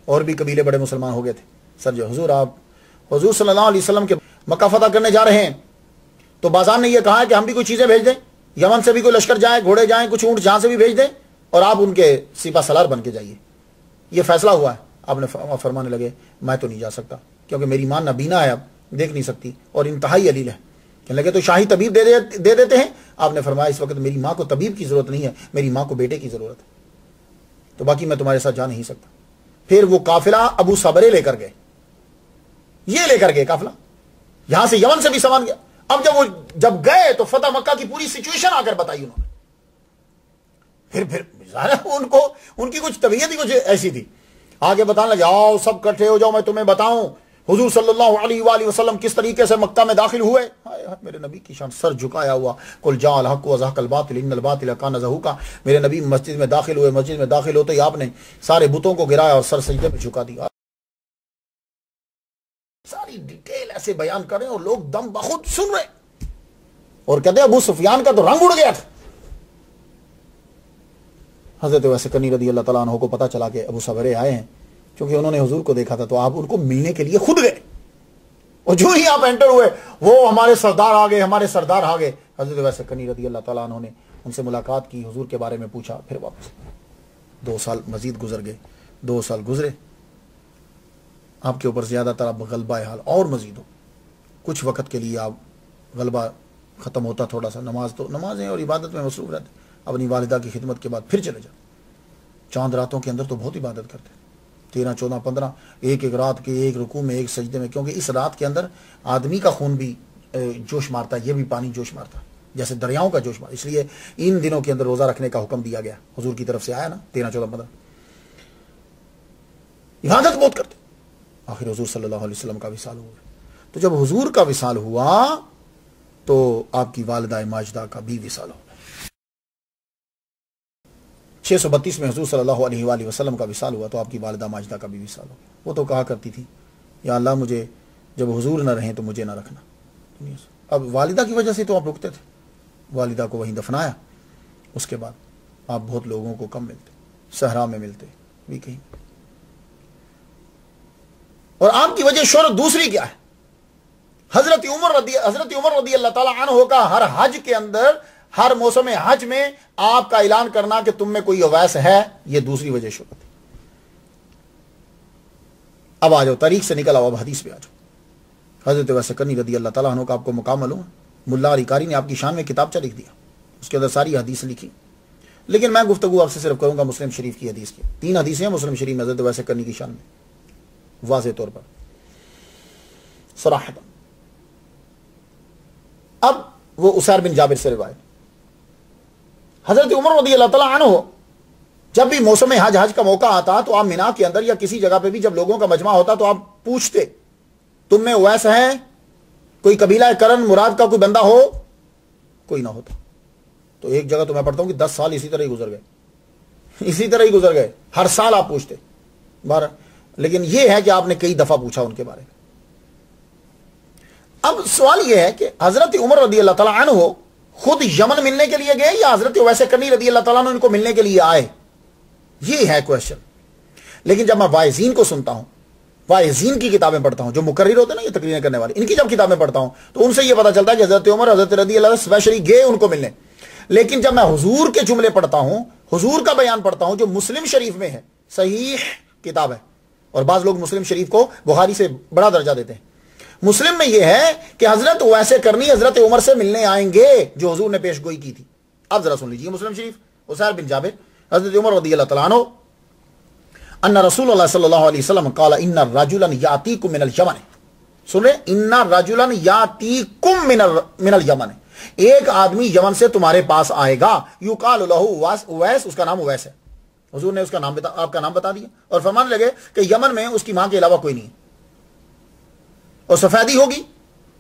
اور بھی قبیلے بڑے مسلمان ہو گئے تھے. سر جو حضور آپ حضور صلی اللہ علیہ وسلم کے مکہ فتح کرنے جا رہے ہیں، تو بازان نے یہ کہا ہے کہ ہم بھی کوئی چیزیں بھیج دیں، یمن سے بھی کوئی لشکر جائے، گھوڑے جائیں، کچھ اونٹ جہاں سے بھی بھیج دیں، اور آپ ان کے سپہ سالار بن کے جائیے. یہ فیصلہ ہوا ہے. آپ نے فرمانے لگے میں تو نہیں جا سکتا، کیونکہ میری ماں نابینا ہے، اب دیکھ نہیں سکتی اور انتہائی علیل ہے. کہنے لگے تو شاہی طبیب دے دیتے ہیں. آپ نے فرمایا اس وقت میری ماں کو طبیب کی ضرورت نہیں ہے، میری ماں کو بیٹے کی ضرورت ہے، تو باقی میں تمہارے ساتھ جا نہیں سکتا. پھر وہ قافلہ ابو صبرے لے کر گئے. یہ لے کر گئے قافلہ، یہاں سے یمن سے بھی سامان گیا. اب جب گئے تو فتح مکہ کی پوری سچویشن آ کر بتائی انہوں نے. پھر ان کی کچھ طبیعت ہی کچھ ایسی تھی. آگے بتانے لگے آؤ سب کٹھے ہو جاؤ، میں تمہیں بتاؤں حضور صلی اللہ علیہ وآلہ وسلم کس طریقے سے مکہ میں داخل ہوئے. میرے نبی کی شان سر جھکایا ہوا. قل جاء الحق وزهق الباطل ان الباطل کان زهوقا. میرے نبی مسجد میں داخل ہوئے، مسجد میں داخل ہوتے ہی آپ نے سارے بتوں کو گرایا اور سر سجدے میں جھکا دیا. ساری ڈیٹیل ایسے بیان کر رہے ہیں اور لوگ دم بخود سن رہے اور کہتے ہیں ابو سفیان کا تو رنگ اڑ گیا تھا. حضرت ویسے کنی رضی اللہ تعالیٰ عنہ کو پتا چلا کہ ابو صبرے آئے ہیں، کیونکہ انہوں نے حضور کو دیکھا تھا، تو آپ ان کو ملنے کے لیے خود گئے. اور جو ہی آپ انٹر ہوئے وہ ہمارے سردار آ گئے، ہمارے سردار آ گئے. حضرت ویسے کنی رضی اللہ تعالیٰ عنہ نے ان سے ملاقات کی، حضور کے بارے میں پوچھا. پھر واپس 2 سال مزید گزر گئے. 2 سال گزرے، آپ کے اوپر زیادہ تر اب غلبہ حال اور مزید ہو. کچھ وقت کے لیے آپ غلبہ ختم ہوتا، تھوڑا سا نمازیں اور عبادت میں مصروف رہتے. اپنی والدہ کی خدمت کے بعد پھر چلے جاتے. چاند راتوں کے اندر تو بہت عبادت کرتے، 13 14 15 ایک رات کے ایک رکوع میں ایک سجدے میں، کیونکہ اس رات کے اندر آدمی کا خون بھی جوش مارتا ہے، یہ بھی پانی جوش مارتا ہے جیسے دریاؤں کا جوش مارتا. اس لیے ان دنوں کے اندر روزہ رکھنے کا حکم دیا گیا، حضور کی طرف سے آیا نا. 13 14 15 عبادت بہت کرتے. آخر حضور صلی اللہ علیہ وسلم کا وصال ہوا. تو جب حضور کا وصال ہوا تو آپ کی والدہ ماجدہ کا بھی وصال ہوا. 632 میں حضور صلی اللہ علیہ وآلہ وسلم کا وصال ہوا تو آپ کی والدہ ماجدہ کا بھی وصال ہوا. وہ تو کہا کرتی تھی یا اللہ مجھے جب حضور نہ رہیں تو مجھے نہ رکھنا. اب والدہ کی وجہ سے تو آپ رکتے تھے، والدہ کو وہیں دفنایا، اس کے بعد آپ بہت لوگوں کو کم ملتے، صحرا میں ملتے بھی کہیں. اور آپ کی وجہ شہرت دوسری کیا ہے؟ حضرت عمر رضی اللہ تعالی عنہ کا ہر حج کے اندر، ہر موسم حج میں آپ کا اعلان کرنا کہ تم میں کوئی اویس ہے، یہ دوسری وجہ شہرت ہے. اب آ جاؤ، تاریخ سے نکل آؤ، اب حدیث پہ آ جاؤ. حضرت اویس کرنی رضی اللہ تعالیٰ عنہ کا آپ کو مقام معلوم ہے؟ ملا علی قاری نے آپ کی شان میں کتابچہ لکھ دیا، اس کے اندر ساری حدیث لکھی. لیکن میں گفتگو آپ سے صرف کروں گا مسلم شریف کی حدیث کی. 3 حدیثیں ہیں مسلم شریف میں حضرت اویس کرنی کی شان میں، واضح طور پر صراحۃ. اب وہ اسیر بن جابر سے روایت، حضرت عمر رضی اللہ تعالیٰ عنہ جب بھی موسم حج کا موقع آتا تو آپ مینا کے اندر یا کسی جگہ پہ بھی جب لوگوں کا مجمع ہوتا تو آپ پوچھتے تم میں اویس ہے؟ کوئی قبیلہ کرن مراد کا کوئی بندہ ہو؟ کوئی نہ ہوتا. تو ایک جگہ تو میں پڑھتا ہوں کہ 10 سال اسی طرح ہی گزر گئے، ہر سال آپ پوچھتے بار. لیکن یہ ہے کہ آپ نے کئی دفعہ پوچھا ان کے بارے میں. اب سوال یہ ہے کہ حضرت عمر رضی اللہ تعالیٰ عنہ خود یمن ملنے کے لیے گئے یا حضرت اویس کرنی رضی اللہ تعالیٰ عنہ ان کو ملنے کے لیے آئے؟ یہ ہے کوشچن. لیکن جب میں واعظین کو سنتا ہوں، واعظین کی کتابیں پڑھتا ہوں، جو مقرر ہوتے ہیں نا یہ تقریریں کرنے والے، ان کی جب کتابیں پڑھتا ہوں تو ان سے یہ پتا چلتا ہے کہ حضرت عمر حضرت رضی اللہ اسپیشلی گئے ان کو ملنے. لیکن جب میں حضور کے جملے پڑھتا ہوں، حضور کا بیان پڑھتا ہوں جو مسلم شریف میں ہے، صحیح کتاب ہے، اور بعض لوگ مسلم شریف کو بخاری سے بڑا درجہ دیتے ہیں. مسلم میں یہ ہے کہ حضرت اویس کرنی حضرت عمر سے ملنے آئیں گے جو حضور نے پیش گوئی کی تھی. اب ذرا سن لیجیے مسلم شریف، اسیر بن جابر حضرت عمر رضی اللہ تعالیٰ عنہ ان رسول اللہ صلی اللہ علیہ وسلم قال ان رجلا یاتیکم من الیمن. سن رہے؟ ان رجلا یاتیکم من الیمن، ایک آدمی یمن سے تمہارے پاس آئے گا، یقال له اویس، اس کا نام اویس ہے. حضور نے اس کا نام آپ کا نام بتا دیا اور فرمانے لگے کہ یمن میں اس کی ماں کے علاوہ کوئی نہیں، اور سفیدی ہوگی،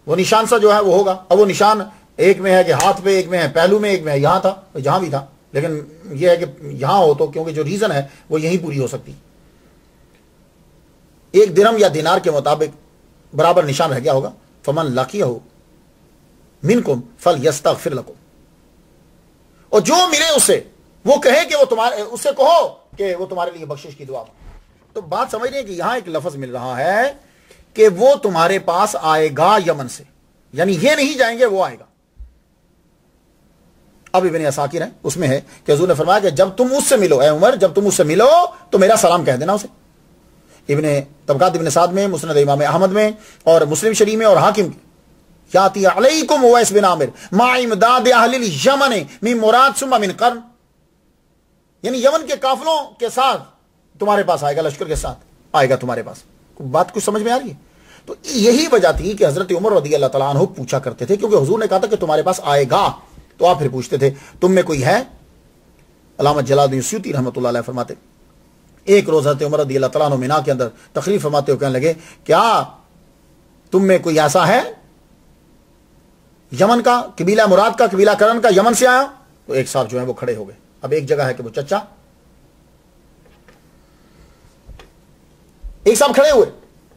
وہ نشان سا جو ہے وہ ہوگا. اب وہ نشان ایک میں ہے کہ ہاتھ پہ، ایک میں ہے پہلو میں، ایک میں ہے یہاں تھا، جہاں بھی تھا. لیکن یہ ہے کہ یہاں ہو تو کیونکہ جو ریزن ہے وہ یہیں پوری ہو سکتی. 1 درہم یا دینار کے مطابق برابر نشان رہ گیا ہوگا. فمن لقیہ منکم فلیستغفر لکم، اور جو ملے اس سے وہ کہے کہ وہ تمہارے، اس سے کہو کہ وہ تمہارے لیے بخشش کی دعا. تو بات سمجھ رہے ہیں کہ یہاں ایک لفظ مل رہا ہے کہ وہ تمہارے پاس آئے گا یمن سے، یعنی یہ نہیں جائیں گے، وہ آئے گا. اب ابن عساکر ہے، اس میں ہے کہ حضور نے فرمایا کہ جب تم اس سے ملو، اے عمر جب تم اس سے ملو تو میرا سلام کہہ دینا اسے. ابن طبقات ابن سعد میں، مسند امام احمد میں، اور مسلم شریف میں، اور حاکم کے یاتی علیکم اویس بن عامر مع امداد اہل الیمن من مراد ثم من قرن، یعنی یمن کے قافلوں کے ساتھ تمہارے پاس آئے گا، لشکر کے ساتھ آئے گا تمہارے پاس. بات کچھ سمجھ میں آ رہی ہے؟ تو یہی وجہ تھی کہ حضرت عمر رضی اللہ تعالیٰ عنہ پوچھا کرتے تھے، کیونکہ حضور نے کہا تھا کہ تمہارے پاس آئے گا، تو آپ پھر پوچھتے تھے تم میں کوئی ہے. علامہ جلال الدین سیوطی رحمۃ اللہ علیہ فرماتے ایک روز حضرت عمر رضی اللہ تعالیٰ عنہ مینا کے اندر تقریر فرماتے ہوئے کہنے لگے کیا تم میں کوئی ایسا ہے یمن کا، قبیلہ مراد کا، قبیلہ کرن کا، یمن سے آیا؟ تو ایک صاحب جو ہے وہ کھڑے ہو گئے. اب ایک جگہ ہے کہ وہ چچا، ایک صاحب کھڑے ہوئے.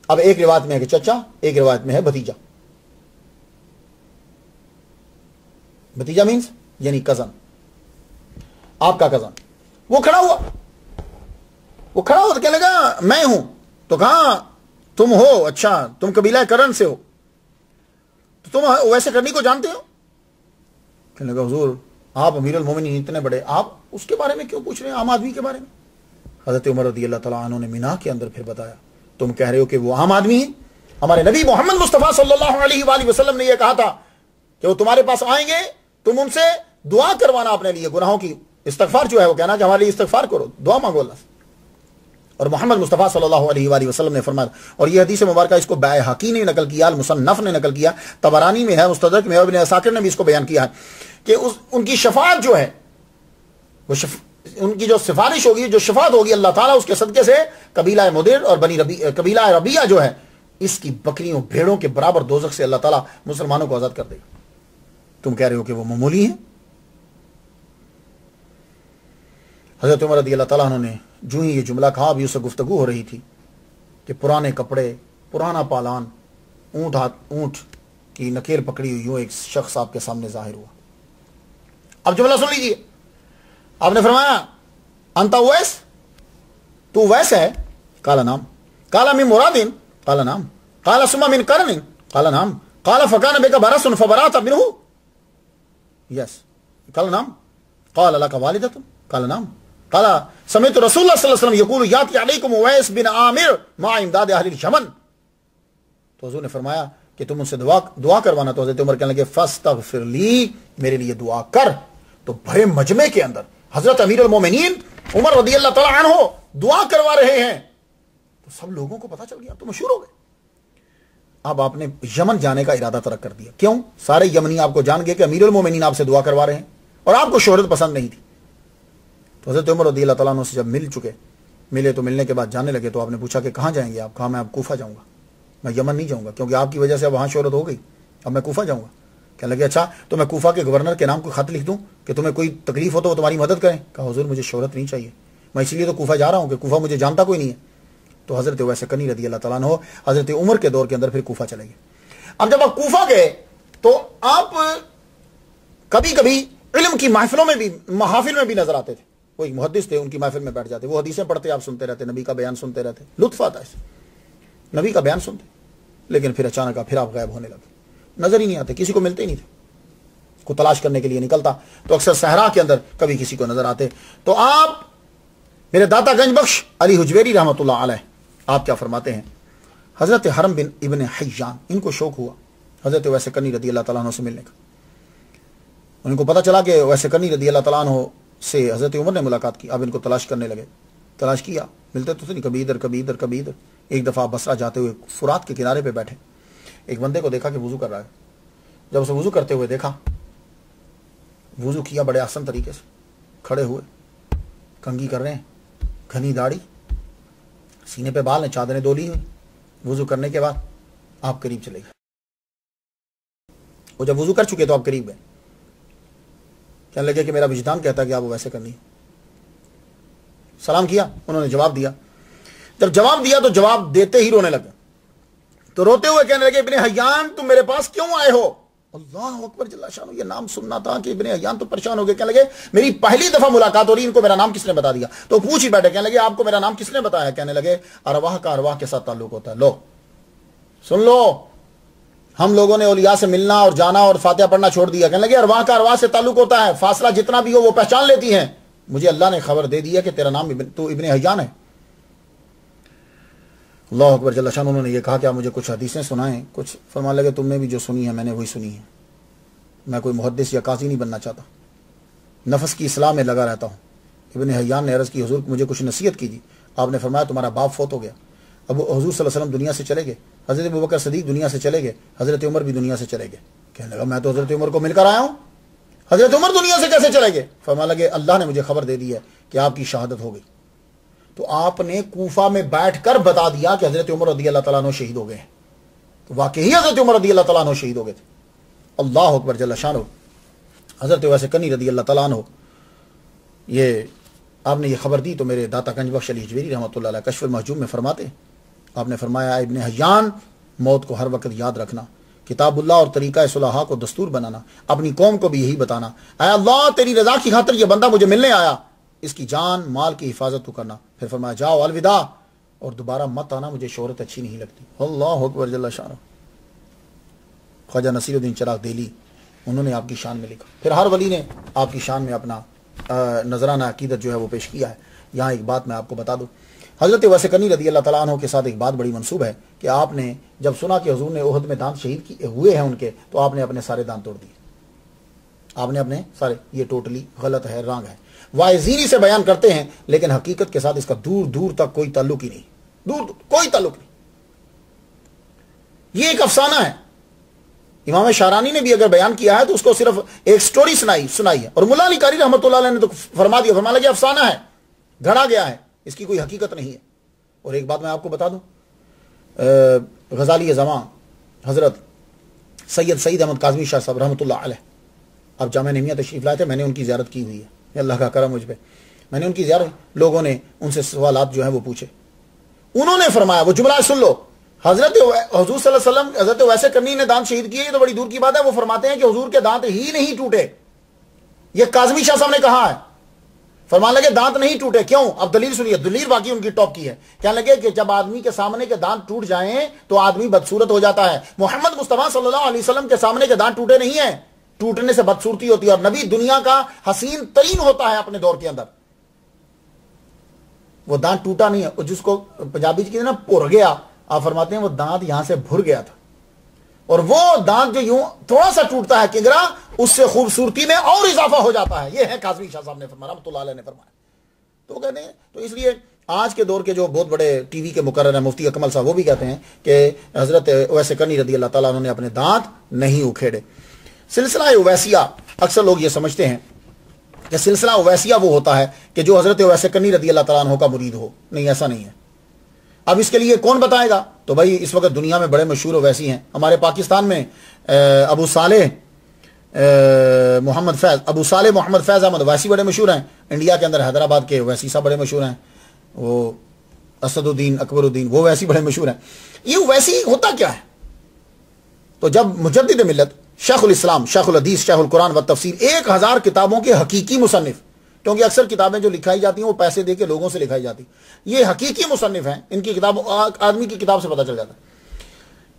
اب ایک روایت میں ہے کہ چچا، ایک روایت میں ہے بھتیجا. بھتیجا مینس یعنی کزن، آپ کا کزن. وہ کھڑا ہوا تو کہنے لگا میں ہوں. تو کہا تم ہو؟ اچھا تم قبیلہ کرن سے ہو، تو تم ویسے کرنی کو جانتے ہو؟ کہنے لگا حضور آپ امیر المومنین اتنے بڑے، آپ اس کے بارے میں کیوں پوچھ رہے ہیں، عام آدمی کے بارے میں؟ حضرت عمر رضی اللہ تعالیٰ عنہ نے مینا کے اندر پھر بتایا تم کہہ رہے ہو کہ وہ عام آدمی ہیں، ہمارے نبی محمد مصطفیٰ صلی اللہ علیہ وآلہ وسلم نے یہ کہا تھا کہ وہ تمہارے پاس آئیں گے، تم ان سے دعا کروانا اپنے لیے، گناہوں کی استغفار جو ہے وہ کہنا کہ ہمارے لیے استغفار کرو، دعا مانگو اللہ سے. اور محمد مصطفیٰ صلی اللہ علیہ وآلہ وسلم نے فرمایا، اور یہ حدیث مبارکہ اس کو بیہقی نے نقل کیا، المصنف نے نقل کیا، طبرانی میں ہے، مستدرک میں، اور ابن عساکر نے بھی اس کو بیان کیا ہے کہ ان کی شفاعت جو ہے وہ ان کی جو سفارش ہوگی، جو شفاعت ہوگی اللہ تعالیٰ اس کے صدقے سے قبیلہ مدر اور قبیلہ ربیعہ جو ہے اس کی بکریوں بھیڑوں کے برابر دوزخ سے اللہ تعالیٰ مسلمانوں کو آزاد کر دے گا. تم کہہ رہے ہو کہ وہ معمولی ہیں. حضرت عمر رضی اللہ تعالیٰ عنہ نے جو ہی یہ جملہ کہا، ابھی اس سے گفتگو ہو رہی تھی کہ پرانے کپڑے، پرانا پالان، اونٹ کہ نکیل پکڑی ہوئی یوں ایک شخص آپ کے سامنے ظاہر ہوا. اب جملہ سن لیجیے. آپ نے فرمایا انت اویس, تو اویس ہے؟ قال نعم. قال من مراد؟ قال نعم. قال ثم من قرن؟ قال نعم. قال فكان بك برص فبرأت منه؟ yes. قال نعم. قال لك والدة؟ قال نعم. قال سمعت رسول الله صلی اللہ علیہ وسلم یقول یاتی علیکم اویس بن عامر مع امداد اہل الشمن. تو حضور نے فرمایا کہ تم ان سے دعا کروانا. تو حضرت عمر کہنے لگے فاستغفر لی, میرے لیے دعا کر. تو بڑے مجمع کے اندر حضرت امیر المومنین عمر رضی اللہ تعالی عنہ دعا کروا رہے ہیں. تو سب لوگوں کو پتا چل گیا, تو مشہور ہو گئے. اب آپ نے یمن جانے کا ارادہ ترک کر دیا. کیوں؟ سارے یمنی آپ کو جان گئے کہ امیر المومنین آپ سے دعا کروا رہے ہیں اور آپ کو شہرت پسند نہیں تھی. تو حضرت عمر رضی اللہ تعالیٰ عنہ سے جب ملے تو ملنے کے بعد جانے لگے. تو آپ نے پوچھا کہ کہاں جائیں گے آپ؟ کہا میں اب کوفہ جاؤں گا, میں یمن نہیں جاؤں گا, کیونکہ آپ کی وجہ سے اب وہاں شہرت ہو گئی, اب میں کوفہ جاؤں گا. کہنے لگے اچھا تو میں کوفہ کے گورنر کے نام کوئی خط لکھ دوں کہ تمہیں کوئی تکلیف ہو تو وہ تمہاری مدد کریں؟ کہا حضور مجھے شہرت نہیں چاہیے, میں اس لیے تو کوفہ جا رہا ہوں کہ کوفہ مجھے جانتا کوئی نہیں ہے. تو حضرت اویس قرنی رضی اللہ تعالیٰ عنہ حضرت عمر کے دور کے اندر پھر کوفہ چلے گئے. اب جب آپ کوفہ گئے تو آپ کبھی کبھی علم کی محفلوں میں بھی, محافل میں بھی نظر آتے تھے. وہ ایک محدث تھے, ان کی محفل میں بیٹھ جاتے, وہ حدیثیں پڑھتے, آپ سنتے رہتے, نبی کا بیان سنتے رہتے, لطف آتا ہے نبی کا بیان سنتے. لیکن پھر اچانک پھر آپ غائب ہونے لگے, نظر ہی نہیں آتے, کسی کو ملتے ہی نہیں تھے. کو تلاش کرنے کے لیے نکلتا تو اکثر صحرا کے اندر کبھی کسی کو نظر آتے. تو آپ میرے داتا گنج بخش علی حجویری رحمۃ اللہ علیہ آپ کیا فرماتے ہیں, حضرت حرم بن ابن حیان ان کو شوق ہوا حضرت اویس قرنی رضی اللہ تعالیٰ عنہ سے ملنے کا. ان کو پتا چلا کہ اویس قرنی رضی اللہ تعالیٰ عنہ سے حضرت عمر نے ملاقات کی. اب ان کو تلاش کرنے لگے, تلاش کیا, ملتے تو نہیں, کبھی ادھر کبھی ادھر کبھی ادھر. ایک دفعہ بصرہ جاتے ہوئے فرات کے کنارے پہ بیٹھے, ایک بندے کو دیکھا کہ وضو کر رہا ہے. جب اسے وضو کرتے ہوئے دیکھا, وضو کیا بڑے آسان طریقے سے, کھڑے ہوئے, کنگھی کر رہے ہیں, گھنی داڑھی, سینے پہ بال ہیں, چادریں دولی ہوئی. وضو کرنے کے بعد آپ قریب چلے گئے. وہ جب وضو کر چکے تو آپ قریب گئے. کہنے لگے کہ میرا وجدان کہتا ہے کہ آپ ویسے کرنی. سلام کیا, انہوں نے جواب دیا. جب جواب دیا تو جواب دیتے ہی رونے لگے. تو روتے ہوئے کہنے لگے ابن حیان تم میرے پاس کیوں آئے ہو؟ اللہ اکبر جل شانہ, یہ نام سننا تھا کہ ابن حیان تو پریشان ہو گئے. کہنے لگے میری پہلی دفعہ ملاقات ہو رہی, ان کو میرا نام کس نے بتا دیا؟ تو پوچھ ہی بیٹھے. کہنے لگے آپ کو میرا نام کس نے بتایا؟ کہنے لگے ارواح کا ارواح کے ساتھ تعلق ہوتا ہے. لو سن لو, ہم لوگوں نے اولیاء سے ملنا اور جانا اور فاتحہ پڑھنا چھوڑ دیا. کہنے لگے ارواح کا ارواح سے تعلق ہوتا ہے, فاصلہ جتنا بھی ہو وہ پہچان لیتی ہیں. مجھے اللہ نے خبر دے دی ہے کہ تیرا نام تو ابن حیان ہے. اللہ اکبر جل شانہ. انہوں نے یہ کہا کہ آپ مجھے کچھ حدیثیں سنائیں. کچھ فرمانے لگے تم نے بھی جو سنی ہے میں نے وہی سنی ہے. میں کوئی محدث یا قاضی نہیں بننا چاہتا, نفس کی اصلاح میں لگا رہتا ہوں. ابن حیان نے عرض کی حضور مجھے کچھ نصیحت کیجیے. آپ نے فرمایا تمہارا باپ فوت ہو گیا. اب حضور صلی اللہ علیہ وسلم دنیا سے چلے گئے, حضرت ابوبکر صدیق دنیا سے چلے گئے, حضرت عمر بھی دنیا سے چلے گئے. کہنے لگا میں تو حضرت عمر کو مل کر آیا ہوں, حضرت عمر دنیا سے کیسے چلے گئے؟ فرمانے لگے اللہ نے مجھے خبر دے دی ہے کہ آپ کی شہادت ہو گئی. تو آپ نے کوفہ میں بیٹھ کر بتا دیا کہ حضرت عمر رضی اللہ تعالیٰ عنہ شہید ہو گئے ہیں. تو واقعی حضرت عمر رضی اللہ تعالیٰ عنہ شہید ہو گئے تھے. اللہ اکبر جل شانہ. حضرت اویس قرنی رضی اللہ تعالیٰ عنہ یہ آپ نے یہ خبر دی تو میرے داتا گنج بخش علی حجویری رحمۃ اللہ علیہ کشف المحجوب میں فرماتے, آپ نے فرمایا ابن حیان موت کو ہر وقت یاد رکھنا, کتاب اللہ اور طریقہ صلحاء کو دستور بنانا, اپنی قوم کو بھی یہی بتانا, اے اللہ تیری رضا کی خاطر یہ بندہ مجھے ملنے آیا, اس کی جان مال کی حفاظت تو کرنا. پھر فرمایا جاؤ الوداع اور دوبارہ مت آنا, مجھے شہرت اچھی نہیں لگتی. اللہ اکبر جل شانہ. خواجہ نصیر الدین چراغ دہلی انہوں نے آپ کی شان میں لکھا. پھر ہر ولی نے آپ کی شان میں اپنا نذرانہ عقیدت جو ہے وہ پیش کیا ہے. یہاں ایک بات میں آپ کو بتا دوں, حضرت اویس قرنی رضی اللہ تعالیٰ عنہ کے ساتھ ایک بات بڑی منسوب ہے کہ آپ نے جب سنا کہ حضور نے احد میں دانت شہید ہوئے ہیں ان کے, تو آپ نے اپنے سارے دانت توڑ دیے. آپ نے اپنے سارے, یہ ٹوٹلی غلط ہے, رانگ ہے. واعظینی سے بیان کرتے ہیں لیکن حقیقت کے ساتھ اس کا دور دور تک کوئی تعلق ہی نہیں, دور کوئی تعلق نہیں. یہ ایک افسانہ ہے. امام شارانی نے بھی اگر بیان کیا ہے تو اس کو صرف ایک سٹوری سنائی ہے. اور مولا علی قاری رحمۃ اللہ علیہ نے تو فرما دیا, فرما لگا افسانہ ہے, گھڑا گیا ہے, اس کی کوئی حقیقت نہیں ہے. اور ایک بات میں آپ کو بتا دوں, غزالی زمان حضرت سید احمد کاظمی شاہ صاحب رحمۃ اللہ علیہ اب جامعہ نعمیہ تشریف لائے تھے. میں نے ان کی زیارت کی ہوئی ہے, اللہ کا کرم مجھ پہ. میں نے ان کی زیارت, لوگوں نے ان سے سوالات جو ہیں وہ پوچھے. انہوں نے فرمایا, وہ جملہ سن لو, حضور صلی اللہ علیہ وسلم حضرت ویسے کرنی نے دانت شہید کیے، یہ تو بڑی دور کی بات ہے. وہ فرماتے ہیں کہ حضور کے دانت ہی نہیں ٹوٹے. یہ کاظمی شاہ صاحب نے کہا ہے. فرمانے لگے دانت نہیں ٹوٹے. کیوں؟ اب دلیل سنیے. دلیل باقی ان کی ٹاپ کی ہے. کہنے لگے کہ جب آدمی کے سامنے کے دانت ٹوٹ جائیں تو آدمی بدصورت ہو جاتا ہے. محمد مصطفیٰ صلی اللہ علیہ وسلم کے سامنے کے دانت ٹوٹے نہیں ہیں، ٹوٹنے سے بدصورتی ہوتی ہے. اور نبی دنیا کا حسین ترین ہوتا ہے اپنے دور کے اندر. وہ دانت ٹوٹا نہیں ہے. اور جس کو پنجابی کی نا پھر گیا، آپ فرماتے ہیں وہ دانت یہاں سے بھر گیا تھا. اور وہ دانت جو یوں تھوڑا سا ٹوٹتا ہے کنگرا، اس سے خوبصورتی میں اور اضافہ ہو جاتا ہے. یہ ہے کاظمی شاہ صاحب نے فرمایا، رحمۃ اللہ علیہ نے فرمایا. تو وہ کہتے ہیں، تو اس لیے آج کے دور کے جو بہت بڑے ٹی وی کے مقرر ہیں مفتی اکمل صاحب، وہ بھی کہتے ہیں کہ حضرت اویس کرنی رضی اللہ تعالیٰ عنہ نے اپنے دانت نہیں اکھیڑے. سلسلہ اویسیہ، اکثر لوگ یہ سمجھتے ہیں کہ سلسلہ اویسیہ وہ ہوتا ہے کہ جو حضرت اویس کرنی رضی اللہ تعالیٰ عنہ کا مرید ہو. نہیں، ایسا نہیں ہے. اب اس کے لیے کون بتائے گا؟ تو بھائی اس وقت دنیا میں بڑے مشہور اویسی ہیں. ہمارے پاکستان میں ابو صالح محمد فیض احمد اویسی بڑے مشہور ہیں. انڈیا کے اندر حیدرآباد کے اویسی صاحب بڑے مشہور ہیں. وہ اسد الدین اکبر الدین وہ اویسی بڑے مشہور ہیں. یہ اویسی ہوتا کیا ہے؟ تو جب مجدد ملت شیخ الاسلام، شیخ الحدیث، شیخ القرآن و تفسیر، 1000 کتابوں کے حقیقی مصنف، کیونکہ اکثر کتابیں جو لکھائی جاتی ہیں وہ پیسے دے کے لوگوں سے لکھائی جاتی، یہ حقیقی مصنف ہیں. ان کی کتاب آدمی کی کتاب سے پتہ چل جاتا ہے.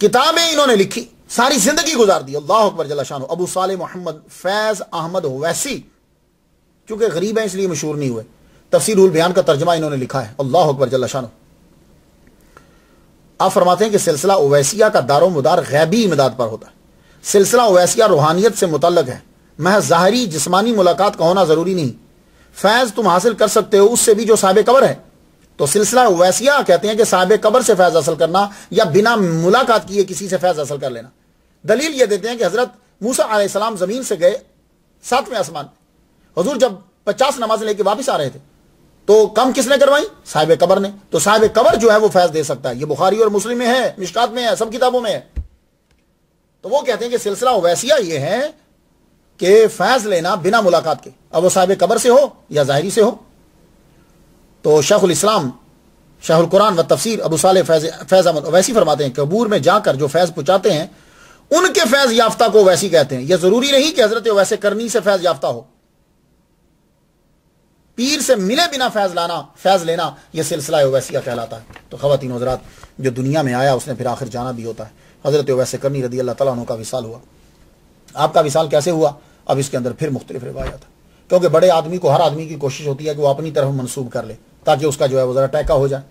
کتابیں انہوں نے لکھی، ساری زندگی گزار دی. اللہ اکبر جل شانہ. ابو صالح محمد فیض احمد اویسی، چونکہ غریب ہیں اس لیے مشہور نہیں ہوئے. تفسیر البیان کا ترجمہ انہوں نے لکھا ہے. اللہ اکبر جل شانہ. آپ فرماتے ہیں کہ سلسلہ اویسیہ کا دار و مدار غیبی امداد پر ہوتا ہے. سلسلہ اویسیہ روحانیت سے متعلق ہے. محض ظاہری جسمانی ملاقات کا ہونا ضروری نہیں. فیض تم حاصل کر سکتے ہو اس سے بھی جو صاحب قبر ہے. تو سلسلہ اویسیہ کہتے ہیں کہ صاحب قبر سے فیض حاصل کرنا یا بنا ملاقات کیے کسی سے فیض حاصل کر لینا. دلیل یہ دیتے ہیں کہ حضرت موسیٰ علیہ السلام زمین سے گئے 7ویں آسمان. حضور جب 50 نمازیں لے کے واپس آ رہے تھے تو کم کس نے کروائی؟ صاحب قبر نے. تو صاحب قبر جو ہے وہ فیض دے سکتا ہے. یہ بخاری اور مسلم میں ہے، مشکات میں ہے، سب کتابوں میں ہے. تو وہ کہتے ہیں کہ سلسلہ اویسیہ یہ ہے کہ فیض لینا بنا ملاقات کے، اب وہ صاحب قبر سے ہو یا ظاہری سے ہو. تو شیخ الاسلام، شیخ القرآن و تفسیر ابو صالح فیض احمد اویسی فرماتے ہیں کہ قبور میں جا کر جو فیض پہنچاتے ہیں ان کے فیض یافتہ کو اویسی کہتے ہیں. یہ ضروری نہیں کہ حضرت اویس کرنی سے فیض یافتہ ہو. پیر سے ملے بنا فیض لینا یہ سلسلہ اویسیہ کہلاتا ہے. تو خواتین و حضرات، جو دنیا میں آیا اس نے پھر آخر جانا بھی ہوتا ہے. حضرت اویس کرنی رضی اللہ تعالیٰ عنہ کا وصال ہوا. آپ کا وصال کیسے ہوا؟ اب اس کے اندر پھر مختلف روایات ہیں، کیونکہ بڑے آدمی کو، ہر آدمی کی کوشش ہوتی ہے کہ وہ اپنی طرف منسوب کر لے تاکہ اس کا جو ہے وہ ذرا ٹیکا ہو جائے.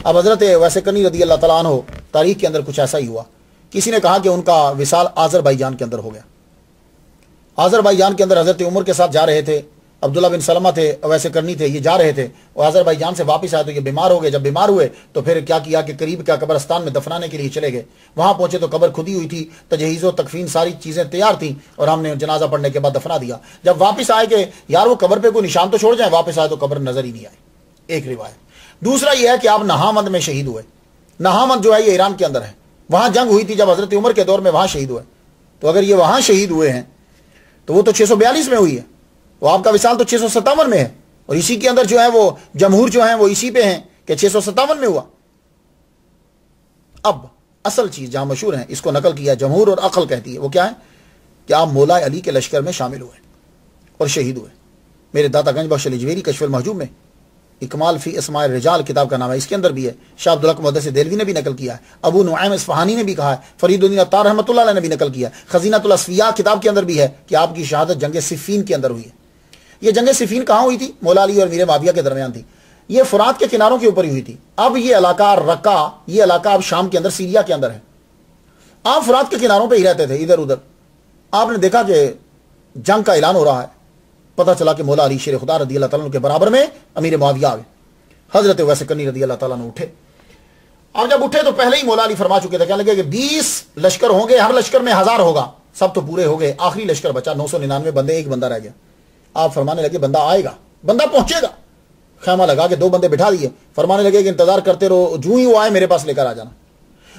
اب حضرت اویس کرنی رضی اللہ تعالیٰ عنہ تاریخ کے اندر کچھ ایسا ہی ہوا. کسی نے کہا کہ ان کا وصال آذربائیجان کے اندر ہو گیا. آذربائیجان کے اندر حضرت عمر کے ساتھ جا رہے تھے، عبداللہ بن سلمہ تھے، اویس کرنی تھے، یہ جا رہے تھے. اور آذربائیجان سے واپس آئے تو یہ بیمار ہو گئے. جب بیمار ہوئے تو پھر کیا کیا کہ قریب کا قبرستان میں دفنانے کے لیے چلے گئے. وہاں پہنچے تو قبر کھدی ہوئی تھی، تجہیز و تکفین ساری چیزیں تیار تھیں، اور ہم نے جنازہ پڑھنے کے بعد دفنا دیا. جب واپس آئے کہ یار وہ قبر پہ کوئی نشان تو چھوڑ جائیں، واپس آئے تو قبر نظر ہی نہیں آئی. ایک روایت. دوسرا یہ ہے کہ آپ نہامند میں شہید ہوئے. نہامند جو ہے یہ ایران کے اندر ہے. وہاں جنگ ہوئی تھی جب حضرت عمر کے دور میں، وہاں شہید ہوئے. تو اگر یہ وہاں شہید ہوئے ہیں تو وہ تو 642 میں ہوئی ہے. وہ آپ کا وصال تو 657 میں ہے. اور اسی کے اندر جو ہے وہ جمہور جو ہیں وہ اسی پہ ہیں کہ 657 میں ہوا. اب اصل چیز جہاں مشہور ہے، اس کو نقل کیا جمہور اور عقل کہتی ہے، وہ کیا ہے کہ آپ مولا علی کے لشکر میں شامل ہوئے اور شہید ہوئے. میرے داتا گنج بخش لجویری کشف المحجوب میں اکمال فی اسماء الرجال کتاب کا نام ہے، اس کے اندر بھی ہے. شاہ عبدالحق محدث دہلوی نے بھی نقل کیا ہے، ابو نعیم اصفہانی نے بھی کہا ہے، فرید الدین عطار رحمۃ اللہ علیہ نے بھی نقل کیا ہے. خزینۃ الاصفیاء کتاب کے اندر بھی ہے کہ آپ کی شہادت جنگ صفین کے اندر ہوئی ہے. یہ جنگ صفین کہاں ہوئی تھی؟ مولا علی اور میر معاویہ کے درمیان تھی. یہ فرات کے کناروں کے اوپر ہی ہوئی تھی. اب یہ علاقہ رقہ، یہ علاقہ اب شام کے اندر، سیریا کے اندر ہے. آپ فرات کے کناروں پہ ہی رہتے تھے ادھر ادھر. آپ نے دیکھا کہ جنگ کا اعلان ہو رہا ہے، پتہ چلا کہ مولا علی شیر خدا رضی اللہ تعالیٰ عنہ کے برابر میں امیر معاویہ آ گئے. حضرت اویس کرنی رضی اللہ تعالیٰ عنہ اٹھے. اب جب اٹھے تو پہلے ہی مولا علی فرما چکے تھے، کہنے لگے کہ 20 لشکر ہوں گے، ہر لشکر میں 1000 ہوگا. سب تو پورے ہو گئے، آخری لشکر بچا 999 بندے، ایک بندہ رہ گیا. آپ فرمانے لگے بندہ آئے گا، بندہ پہنچے گا. خیمہ لگا کے 2 بندے بٹھا دیے. فرمانے لگے کہ انتظار کرتے رہو، جو ہی وہ آئے میرے پاس لے کر آ جانا.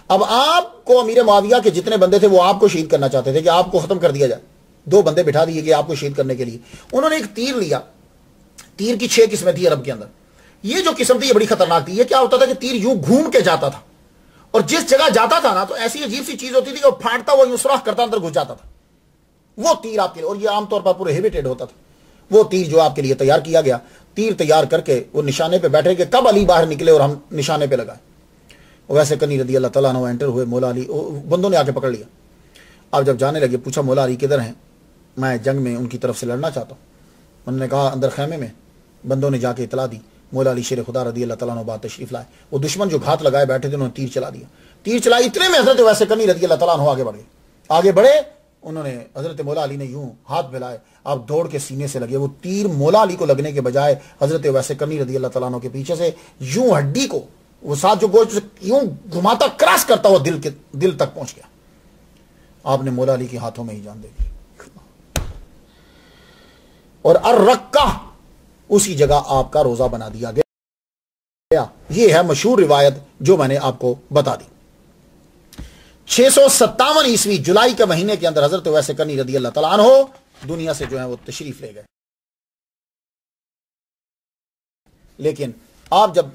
اب آپ کو امیر معاویہ کے جتنے بندے تھے وہ آپ کو شہید کرنا چاہتے تھے کہ آپ کو ختم کر دیا جائے. 2 بندے بٹھا دیے گئے آپ کو شہید کرنے کے لیے. انہوں نے ایک تیر لیا. تیر کی 6 قسمیں تھی عرب کے اندر. یہ جو قسم تھی یہ بڑی خطرناک تھی. یہ کیا ہوتا تھا کہ تیر یوں گھوم کے جاتا تھا اور جس جگہ جاتا تھا نا تو ایسی عجیب سی چیز ہوتی تھی کہ وہ پھاٹتا ہوا یوں سوراخ کرتا اندر گھس جاتا تھا. وہ تیر آپ کے لیے، اور یہ عام طور پر پورے ہیویٹیڈ ہوتا تھا، وہ تیر جو آپ کے لیے تیار کیا گیا، تیر تیار کر کے وہ نشانے پہ بیٹھے کہ کب علی باہر نکلے اور ہم نشانے پہ لگائے. ویسے کنی رضی اللہ تعالیٰ عنہ انٹر ہوئے، مولا علی بندوں نے آ کے پکڑ لیا. اب جب جانے لگے پوچھا مولا علی کدھر ہیں، میں جنگ میں ان کی طرف سے لڑنا چاہتا ہوں. انہوں نے کہا اندر خیمے میں. بندوں نے جا کے اطلاع دی، مولا علی شیر خدا رضی اللہ تعالیٰ عنہ بعد تشریف لائے. وہ دشمن جو گھات لگائے بیٹھے تھے انہوں نے تیر چلا دیا. تیر چلائی اتنے میں حضرت ویسے کنی رضی اللہ تعالیٰ عنہ آگے بڑھ گئے. آگے بڑھے، انہوں نے حضرت مولا علی نے یوں ہاتھ پھیلائے، آپ دوڑ کے سینے سے لگے. وہ تیر مولا علی کو لگنے کے بجائے حضرت ویسے کنی رضی اللہ تعالیٰ عنہ کے پیچھے سے یوں ہڈی کو، وہ ساتھ جو گوشت یوں گھماتا کراس کرتا ہوا دل تک پہنچ گیا. آپ نے مولا علی کے ہاتھوں میں ہی جان دے دی. اور الرقہ اسی جگہ آپ کا روزہ بنا دیا گیا. یہ ہے مشہور روایت جو میں نے آپ کو بتا دی. 657 عیسوی جولائی کے مہینے کے اندر حضرت ویسے کنی رضی اللہ تعالیٰ عنہ دنیا سے جو ہے وہ تشریف لے گئے. لیکن آپ جب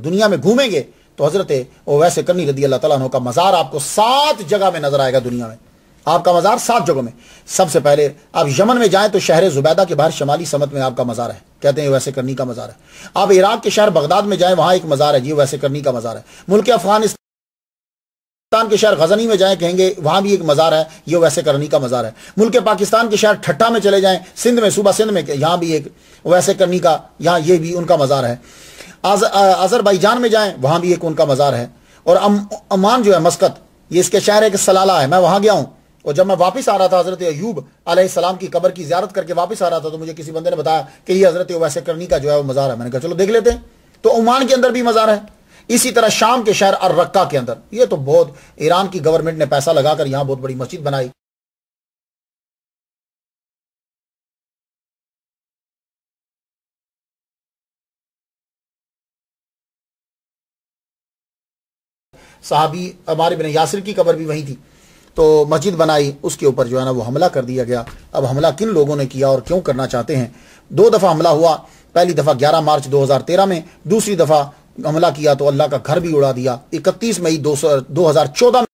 دنیا میں گھومیں گے تو حضرت ویسے کنی رضی اللہ تعالیٰ عنہ کا مزار آپ کو 7 جگہ میں نظر آئے گا. دنیا میں آپ کا مزار 7 جگہوں میں. سب سے پہلے آپ یمن میں جائیں تو شہر زبیدہ کے باہر شمالی سمت میں آپ کا مزار ہے، کہتے ہیں ویسے کرنی کا مزار ہے. آپ عراق کے شہر بغداد میں جائیں، وہاں ایک مزار ہے، یہ ویسے کرنی کا مزار ہے. ملک افغانستان کے شہر غزنی میں جائیں، کہیں گے وہاں بھی ایک مزار ہے، یہ ویسے کرنی کا مزار ہے. ملک پاکستان کے شہر ٹھٹھا میں چلے جائیں، سندھ میں، صوبہ سندھ میں، یہاں بھی ایک ویسے کرنی کا، یہاں یہ بھی ان کا مزار ہے. آذربائیجان میں جائیں، وہاں بھی ایک ان کا مزار ہے. اور عمان جو ہے مسقط، یہ اس کے شہر ہے کہ سلالہ ہے، میں وہاں گیا ہوں. اور جب میں واپس آ رہا تھا حضرت ایوب علیہ السلام کی قبر کی زیارت کر کے واپس آ رہا تھا تو مجھے کسی بندے نے بتایا کہ یہ حضرت ویسے کرنی کا جو ہے وہ مزار ہے. میں نے کہا چلو دیکھ لیتے ہیں. تو عمان کے اندر بھی مزار ہے. اسی طرح شام کے شہر الرقہ کے اندر، یہ تو بہت ایران کی گورنمنٹ نے پیسہ لگا کر یہاں بہت بڑی مسجد بنائی. صحابی عمار بن یاسر کی قبر بھی وہیں تھی، تو مسجد بنائی، اس کے اوپر جو ہے نا وہ حملہ کر دیا گیا. اب حملہ کن لوگوں نے کیا اور کیوں کرنا چاہتے ہیں؟ 2 دفعہ حملہ ہوا. پہلی دفعہ 11 مارچ 2013 میں، دوسری دفعہ حملہ کیا تو اللہ کا گھر بھی اڑا دیا 31 مئی 2014 میں.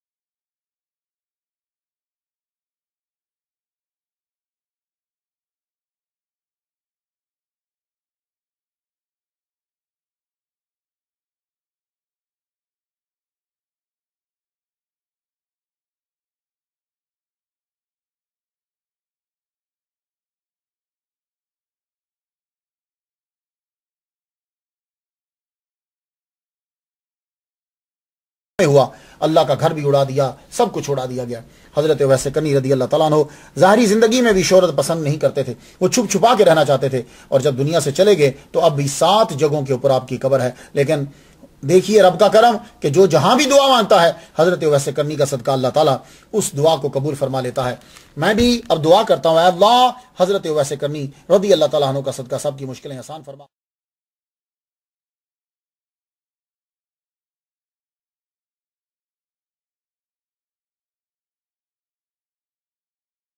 ہوا، اللہ کا گھر بھی اڑا دیا، سب کچھ اڑا دیا گیا. حضرت ویسے کنی رضی اللہ تعالیٰ عنہ ظاہری زندگی میں بھی شہرت پسند نہیں کرتے تھے، وہ چھپ چھپا کے رہنا چاہتے تھے. اور جب دنیا سے چلے گئے تو اب بھی 7 جگہوں کے اوپر آپ کی قبر ہے. لیکن دیکھیے رب کا کرم کہ جو جہاں بھی دعا مانگتا ہے حضرت ویسے کرنی کا صدقہ اللہ تعالیٰ اس دعا کو قبول فرما لیتا ہے. میں بھی اب دعا کرتا ہوں، اے اللہ حضرت ویسے کرنی رضی اللہ تعالیٰ عنہ کا صدقہ سب کی مشکلیں آسان فرما.